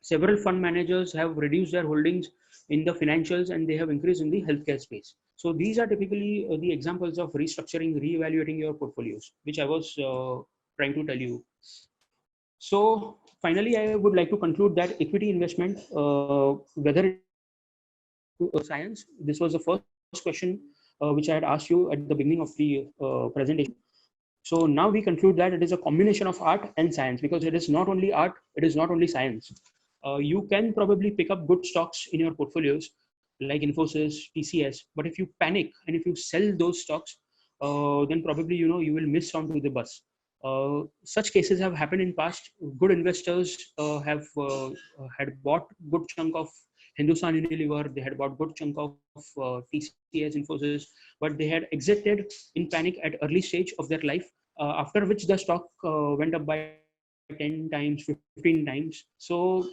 Several fund managers have reduced their holdings in the financials, and they have increased in the healthcare space. So these are typically the examples of restructuring, re-evaluating your portfolios, which I was trying to tell you. So finally, I would like to conclude that equity investment, whether science, this was the first question which I had asked you at the beginning of the presentation. So now we conclude that it is a combination of art and science, because it is not only art, it is not only science. You can probably pick up good stocks in your portfolios like Infosys, TCS, but if you panic and if you sell those stocks, then probably you will miss onto the bus. Such cases have happened in past. Good investors have had bought good chunk of Hindustan Unilever, they had bought good chunk of TCS, Infosys, but they had exited in panic at early stage of their life, after which the stock went up by 10 times, 15 times. So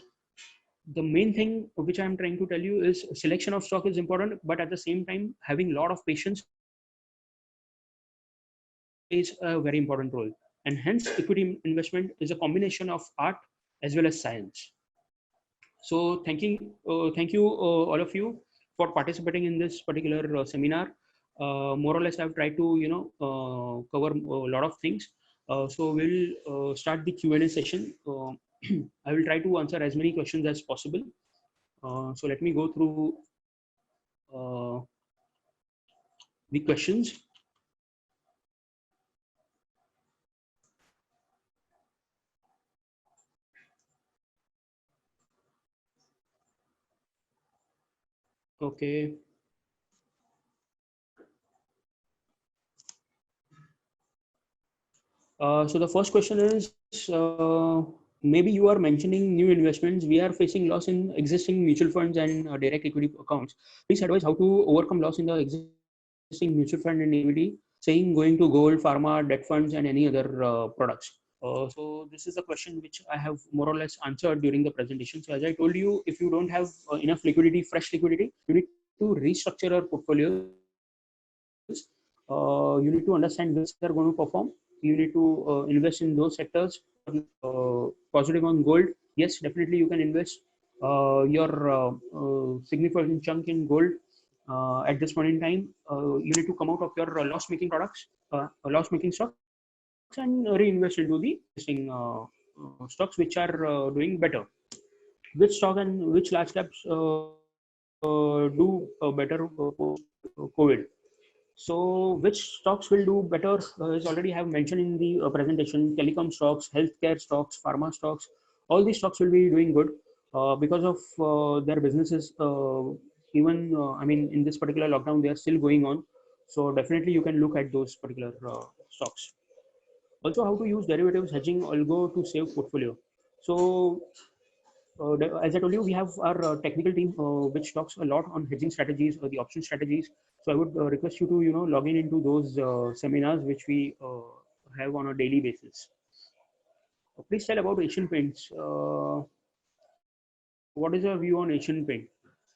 the main thing which I'm trying to tell you is selection of stock is important, but at the same time, having a lot of patience is a very important role. And hence, equity investment is a combination of art as well as science. So thank you all of you for participating in this particular seminar. more or less I've tried to cover a lot of things. So we'll start the Q&A session. I will try to answer as many questions as possible. So let me go through the questions. Okay. So the first question is, maybe you are mentioning new investments. We are facing loss in existing mutual funds and direct equity accounts. Please advise how to overcome loss in the existing mutual fund and equity, saying going to gold, pharma, debt funds, and any other products. So this is a question which I have more or less answered during the presentation. So as I told you, if you don't have enough liquidity, fresh liquidity, you need to restructure your portfolios. You need to understand which are going to perform. You need to invest in those sectors. Positive on gold, yes, definitely you can invest your significant chunk in gold at this point in time. You need to come out of your loss-making products, loss-making stocks, and reinvest into the existing stocks which are doing better. Which stock and which large caps do better post COVID? So which stocks will do better is already have mentioned in the presentation. Telecom stocks, healthcare stocks, pharma stocks, all these stocks will be doing good because of their businesses. Even I mean, in this particular lockdown, they are still going on. So definitely you can look at those particular stocks. Also, how to use derivatives hedging algo to save portfolio. So as I told you, we have our technical team which talks a lot on hedging strategies or the option strategies. So I would request you to log in into those seminars which we have on a daily basis. Please tell about Asian Paints. What is your view on Asian Paint?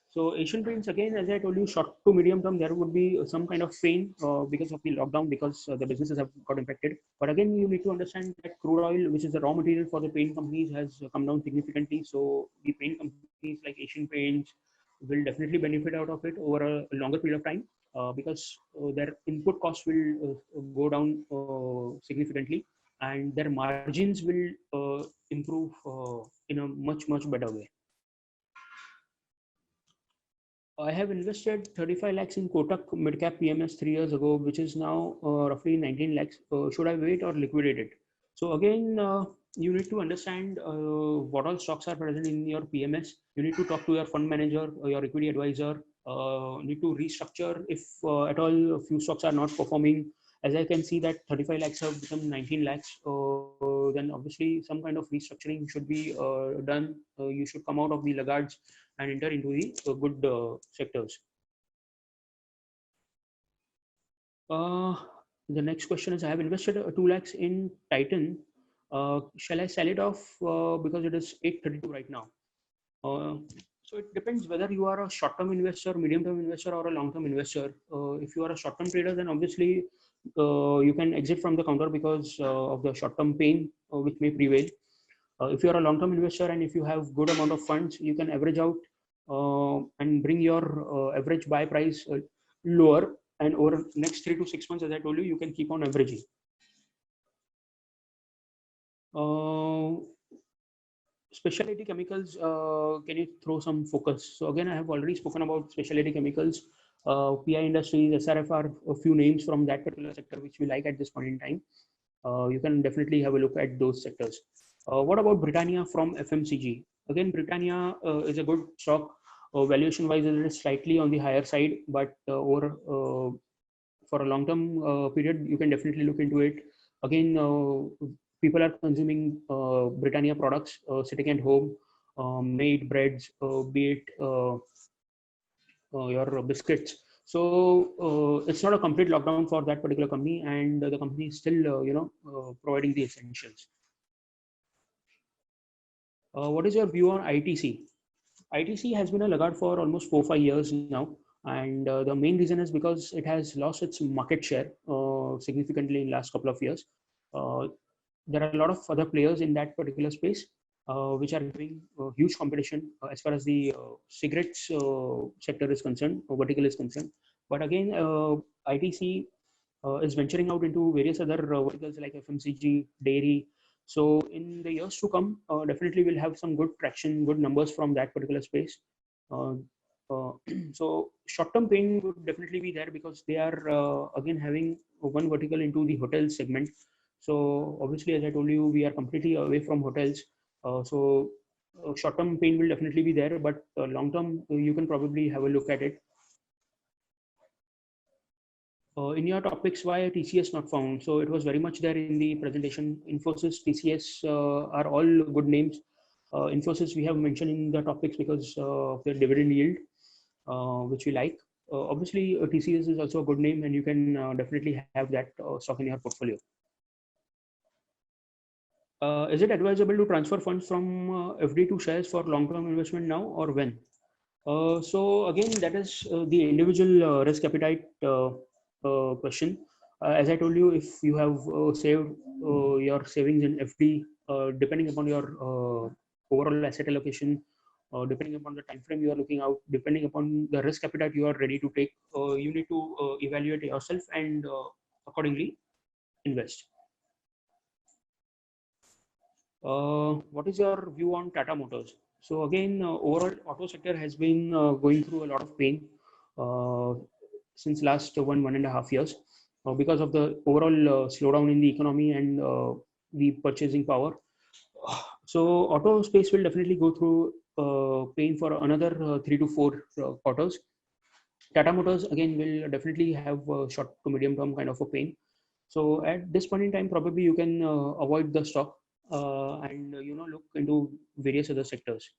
So Asian Paints, again, as I told you, short to medium term, there would be some kind of pain because of the lockdown, because the businesses have got impacted. But again, you need to understand that crude oil, which is the raw material for the paint companies, has come down significantly. So the paint companies like Asian Paints will definitely benefit out of it over a longer period of time because their input costs will go down significantly, and their margins will improve in a much better way. I have invested 35 lakhs in Kotak Midcap PMS 3 years ago, which is now roughly 19 lakhs. Should I wait or liquidate it? So again, you need to understand what all stocks are present in your PMS. You need to talk to your fund manager or your equity advisor. Need to restructure if at all a few stocks are not performing. As I can see that 35 lakhs have become 19 lakhs, then obviously some kind of restructuring should be done. You should come out of the laggards and enter into the good sectors. Uh, the next question is, I have invested 2 lakhs in Titan. Shall I sell it off because it is 832 right now? So it depends whether you are a short-term investor, medium-term investor, or a long-term investor. If you are a short-term trader, then obviously you can exit from the counter because of the short-term pain which may prevail. If you are a long-term investor and if you have good amount of funds, you can average out and bring your average buy price lower, and over next 3 to 6 months, as I told you, you can keep on averaging. Specialty chemicals, can you throw some focus? So again, I have already spoken about specialty chemicals. PI Industries, SRF are a few names from that particular sector which we like at this point in time. You can definitely have a look at those sectors. What about Britannia from FMCG? Again, Britannia is a good stock. Valuation wise, it is slightly on the higher side, but over for a long term period, you can definitely look into it. Again, people are consuming Britannia products sitting at home, made breads, be it your biscuits. So it's not a complete lockdown for that particular company, and the company is still, providing the essentials. What is your view on ITC? ITC has been a laggard for almost 4-5 years now, and the main reason is because it has lost its market share significantly in last couple of years. There are a lot of other players in that particular space which are doing huge competition as far as the cigarettes sector is concerned, or vertical is concerned. But again, ITC is venturing out into various other verticals like FMCG, dairy. So in the years to come, definitely we'll have some good traction, good numbers from that particular space. Uh, so short-term pain would definitely be there because they are again having one vertical into the hotel segment. So obviously, as I told you, we are completely away from hotels. So short-term pain will definitely be there, but long-term, you can probably have a look at it. In your topics, why TCS not found? So it was very much there in the presentation. Infosys, TCS are all good names. Infosys we have mentioned in the topics because of their dividend yield, which we like. Obviously, TCS is also a good name, and you can definitely have that stock in your portfolio. Is it advisable to transfer funds from FD to shares for long-term investment now or when? So again, that is the individual risk appetite question. As I told you, if you have saved your savings in FD, depending upon your overall asset allocation, depending upon the time frame you are looking out, depending upon the risk appetite you are ready to take, you need to evaluate yourself and accordingly invest. What is your view on Tata Motors? So again, overall auto sector has been going through a lot of pain since last 1.5 years because of the overall slowdown in the economy and the purchasing power. So auto space will definitely go through pain for another 3 to 4 quarters. Tata Motors again will definitely have a short to medium term kind of a pain. So at this point in time, probably you can avoid the stock and look into various other sectors.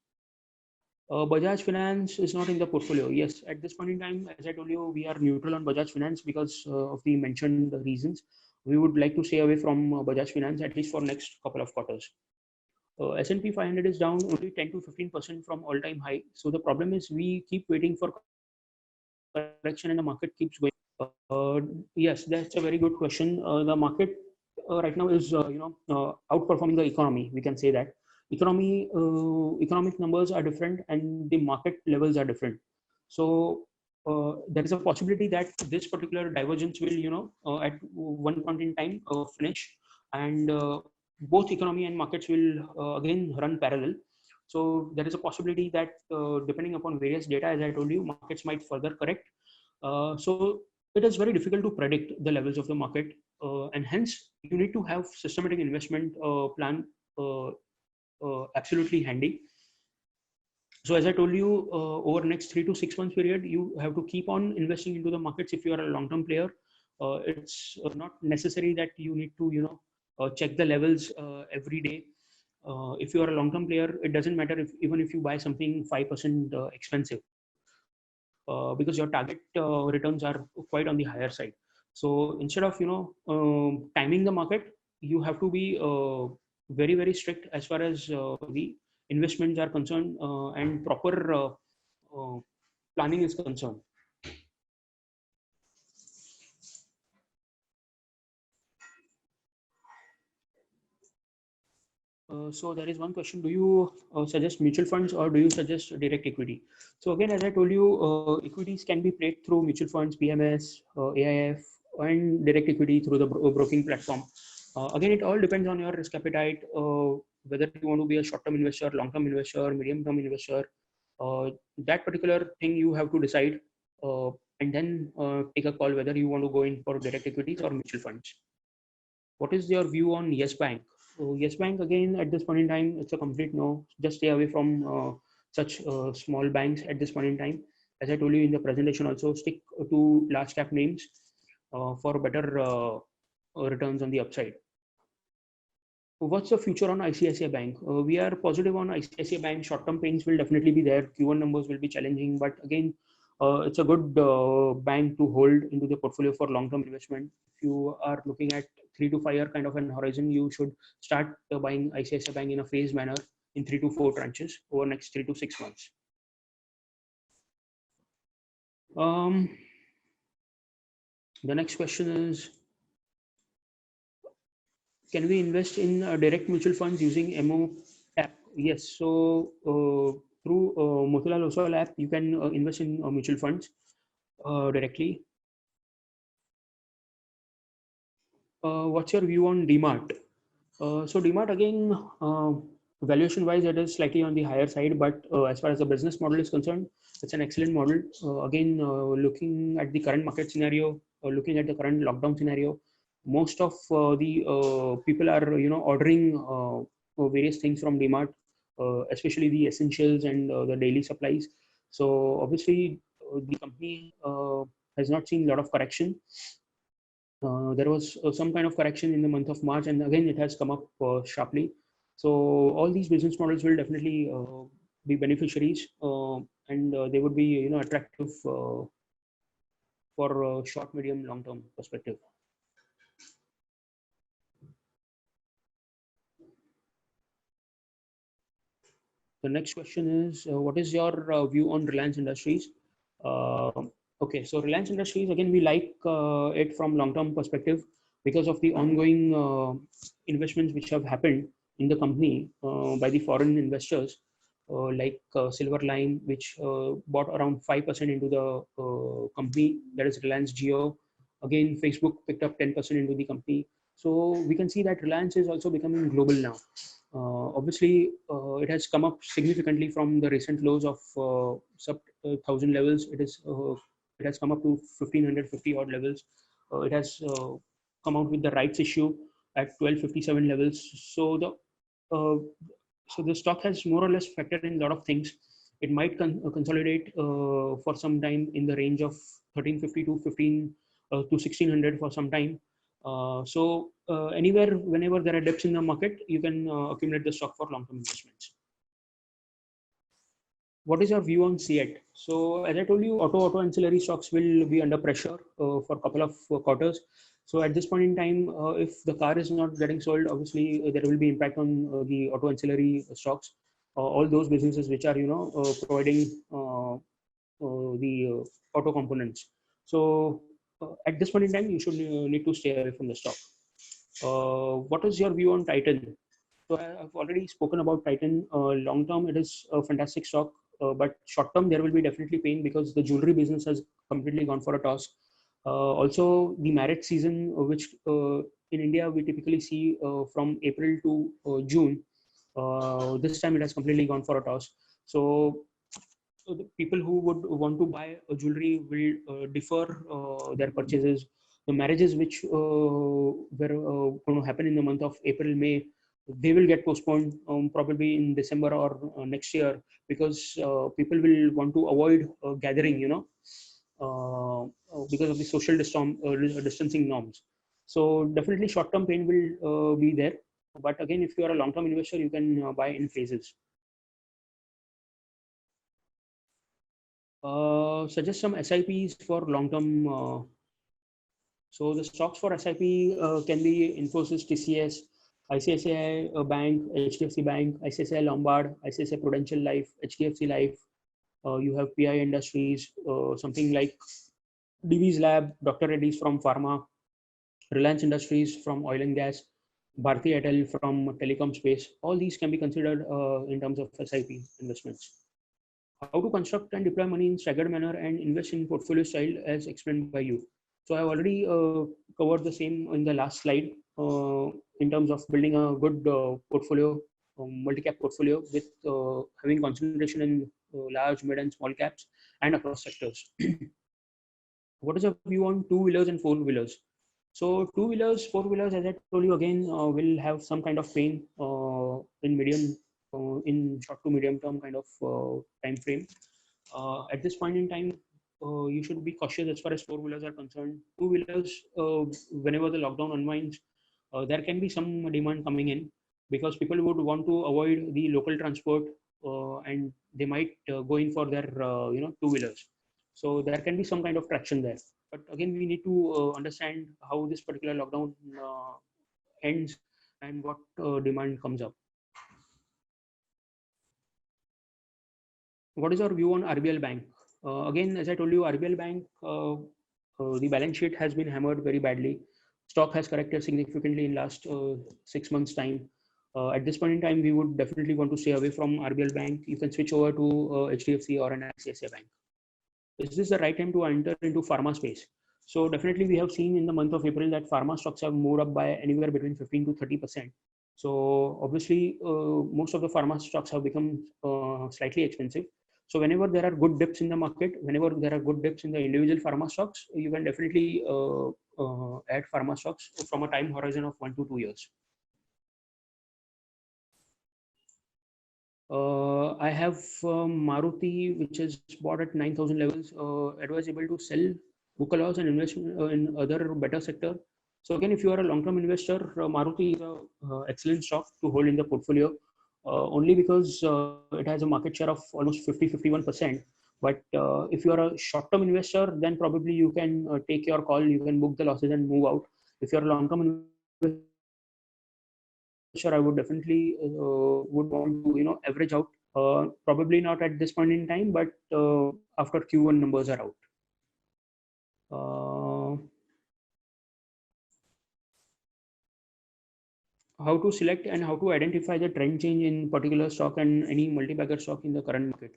Bajaj Finance is not in the portfolio. Yes, at this point in time, as I told you, we are neutral on Bajaj Finance because of the mentioned reasons. We would like to stay away from Bajaj Finance at least for next couple of quarters. S&P 500 is down only 10 to 15% from all-time high. So the problem is we keep waiting for correction and the market keeps going. Yes, that's a very good question. The market right now is outperforming the economy. We can say that economic numbers are different and the market levels are different. So there is a possibility that this particular divergence will at one point in time finish, and both economy and markets will again run parallel. So there is a possibility that depending upon various data, as I told you, markets might further correct. So it is very difficult to predict the levels of the market, and hence you need to have systematic investment plan absolutely handy. So as I told you, over next 3 to 6 months period, you have to keep on investing into the markets. If you are a long-term player, it's not necessary that you need to check the levels every day. If you are a long-term player, it doesn't matter even if you buy something 5% expensive, because your target returns are quite on the higher side. So instead of timing the market, you have to be very strict as far as the investments are concerned, and proper planning is concerned. So there is one question: do you suggest mutual funds or do you suggest direct equity? So again, as I told you, equities can be played through mutual funds, PMS, AIF, and direct equity through the broking platform. Again, it all depends on your risk appetite, whether you want to be a short-term investor, long-term investor, medium-term investor. That particular thing you have to decide, and then take a call whether you want to go in for direct equities or mutual funds. What is your view on Yes Bank? So Yes Bank, again, at this point in time, it's a complete no. Just stay away from such small banks at this point in time. As I told you in the presentation, also stick to large cap names for better returns on the upside. What's the future on ICICI Bank? We are positive on ICICI Bank. Short-term pains will definitely be there. Q1 numbers will be challenging, but again, it's a good bank to hold into the portfolio for long-term investment. If you are looking at 3 to 5 year kind of an horizon, you should start buying ICICI Bank in a phased manner in 3 to 4 tranches over next 3 to 6 months. The next question is, can we invest in direct mutual funds using MO app? Yes. So through Motilal Oswal app, you can invest in mutual funds. directly. What's your view on DMart? So DMart again, valuation wise, it is slightly on the higher side, but as far as the business model is concerned, it's an excellent model. Again, looking at the current market scenario, looking at the current lockdown scenario, most of the people are ordering various things from DMart, especially the essentials and the daily supplies. So obviously, the company has not seen a lot of correction. There was some kind of correction in the month of March, and again it has come up sharply. So all these business models will definitely be beneficiaries, and they would be attractive for short, medium, long term perspective. The next question is, what is your view on Reliance Industries? Uh, okay, so Reliance Industries, again, we like it from long-term perspective because of the ongoing investments which have happened in the company by the foreign investors, like Silverline, which bought around 5% into the company, that is Reliance Jio. Again, Facebook picked up 10% into the company. So we can see that Reliance is also becoming global now. Obviously, it has come up significantly from the recent lows of sub 1,000 levels. It has come up to 1,550 odd levels. It has come out with the rights issue at 1257 levels. Uh, so the stock has more or less factored in a lot of things. It might consolidate for some time in the range of 1350 to 15 to 1600 for some time. Anywhere, whenever there are dips in the market, you can accumulate the stock for long-term investments. What is your view on CEAT? So as I told you, auto ancillary stocks will be under pressure for a couple of quarters. So at this point in time, if the car is not getting sold, obviously there will be impact on the auto ancillary stocks. All those businesses which are providing the auto components. So at this point in time, you should need to stay away from the stock. What is your view on Titan? So I've already spoken about Titan. Long term, it is a fantastic stock, but short term, there will be definitely pain because the jewelry business has completely gone for a toss. Also, the marriage season, which in India we typically see from April to June, this time it has completely gone for a toss. So the people who would want to buy a jewelry will defer their purchases. The marriages which were going to happen in the month of April, May, they will get postponed probably in December or next year because people will want to avoid gathering, because of the social distancing norms. So definitely short-term pain will be there. But again, if you are a long-term investor, you can buy in phases. Suggest some SIPs for long-term. So the stocks for SIP can be Infosys, TCS, ICICI Bank, HDFC Bank, ICICI Lombard, ICICI Prudential Life, HDFC Life. You have PI Industries, something like Divi's Lab, Dr. Reddy's from Pharma, Reliance Industries from oil and gas, Bharti Airtel from telecom space. All these can be considered in terms of SIP investments. How to construct and deploy money in staggered manner and invest in portfolio style as explained by you. So I've already covered the same in the last slide in terms of building a good portfolio, multi-cap portfolio with having concentration in large, mid, and small caps and across sectors. What is your view on two-wheelers and four-wheelers? So two-wheelers, four-wheelers, as I told you again, will have some kind of pain in short to medium term kind of time frame. At this point in time, you should be cautious as far as four-wheelers are concerned. Two-wheelers, whenever the lockdown unwinds, there can be some demand coming in because people would want to avoid the local transport and they might go in for their two-wheelers. So there can be some kind of traction there. But again, we need to understand how this particular lockdown ends and what demand comes up. What is your view on RBL Bank? Again, as I told you, RBL Bank, the balance sheet has been hammered very badly. Stock has corrected significantly in last 6 months time. At this point in time, we would definitely want to stay away from RBL Bank. You can switch over to HDFC or an ICICI Bank. is this the right time to enter into pharma space? So definitely we have seen in the month of April that pharma stocks have moved up by anywhere between 15 to 30%. So obviously most of the pharma stocks have become slightly expensive. So whenever there are good dips in the market, whenever there are good dips in the individual pharma stocks, you can definitely add pharma stocks from a time horizon of 1 to 2 years. I have Maruti, which is bought at 9,000 levels, advisable to sell, book a loss and invest in other better sector. So again, if you are a long-term investor, Maruti is a excellent stock to hold in the portfolio, only because it has a market share of almost 50-51%. But if you are a short-term investor, then probably you can take your call, you can book the losses and move out. If you're a long-term investor, I would definitely would want to average out. Probably not at this point in time, but after Q1 numbers are out. How to select and how to identify the trend change in particular stock and any multi-bagger stock in the current market.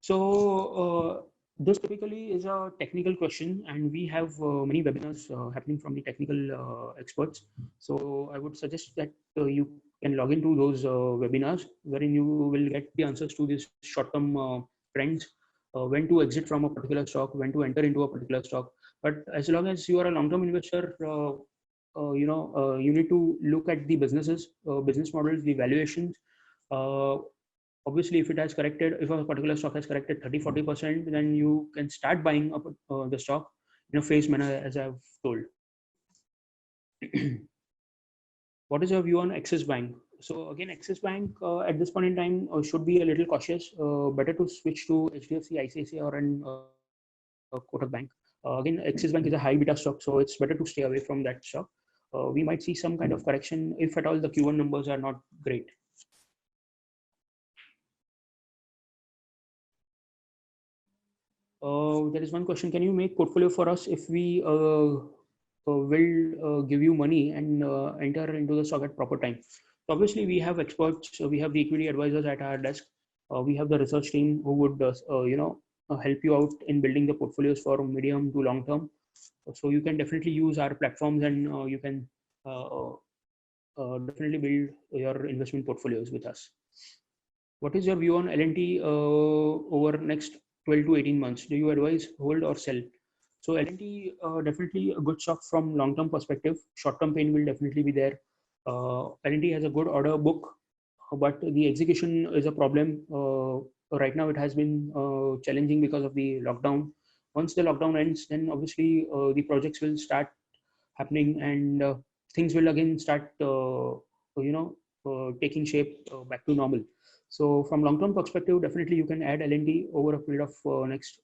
So this typically is a technical question, and we have many webinars happening from the technical experts. So I would suggest that you can log into those webinars, wherein you will get the answers to these short-term trends, when to exit from a particular stock, when to enter into a particular stock. But as long as you are a long-term investor, you need to look at the businesses, business models, the valuations. Obviously, if it has corrected, if a particular stock has corrected 30-40%, then you can start buying up the stock in a phased manner, as I've told. What is your view on Axis Bank? So again, Axis Bank at this point in time should be a little cautious. Better to switch to HDFC, ICICI, or an Kotak Bank. Again, Axis Bank is a high beta stock, so it's better to stay away from that stock. We might see some kind of correction if at all the Q1 numbers are not great. There is one question. Can you make portfolio for us if we will give you money and enter into the stock at proper time? So obviously, we have experts. We have the equity advisors at our desk. We have the research team who would help you out in building the portfolios for medium to long term. So you can definitely use our platforms, and you can definitely build your investment portfolios with us. What is your view on L&T over next 12 to 18 months? Do you advise hold or sell? So L&T definitely a good stock from long-term perspective. Short-term pain will definitely be there. L&T has a good order book, but the execution is a problem. Right now it has been challenging because of the lockdown. Once the lockdown ends, then obviously the projects will start happening, and things will again start taking shape back to normal. So from long-term perspective, definitely you can add L&T over a period of next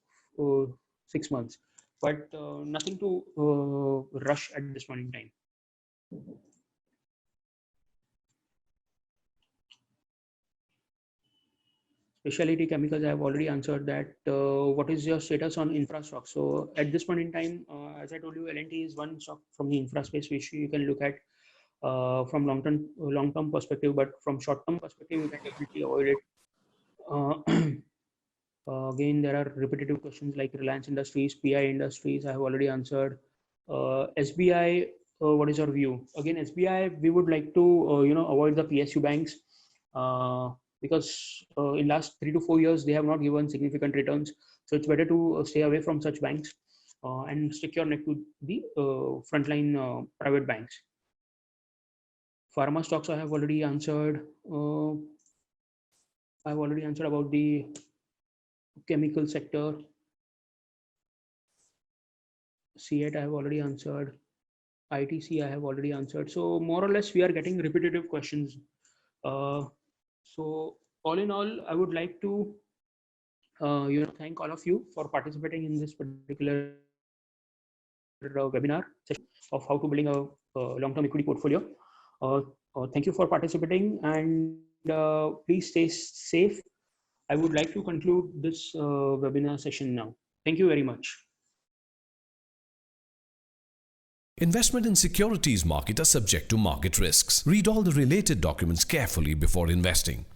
6 months, but nothing to rush at this point in time. Specialty chemicals, I have already answered that. What is your status on infra stock? So at this point in time, as I told you, L&T is one stock from the infra space which you can look at from long-term perspective, but from short-term perspective, you can definitely avoid it. Again, there are repetitive questions like Reliance Industries, PI Industries. I have already answered. SBI, what is your view? Again, SBI, we would like to avoid the PSU banks because in last 3 to 4 years they have not given significant returns. So it's better to stay away from such banks and stick your neck to the frontline private banks. Pharma stocks I have already answered. I've already answered about the chemical sector. C8 I have already answered. ITC I have already answered. So more or less we are getting repetitive questions. So all in all, I would like to thank all of you for participating in this particular webinar session of how to building a long-term equity portfolio. Thank you for participating, and please stay safe. I would like to conclude this webinar session now. Thank you very much. Investment in securities market are subject to market risks. Read all the related documents carefully before investing.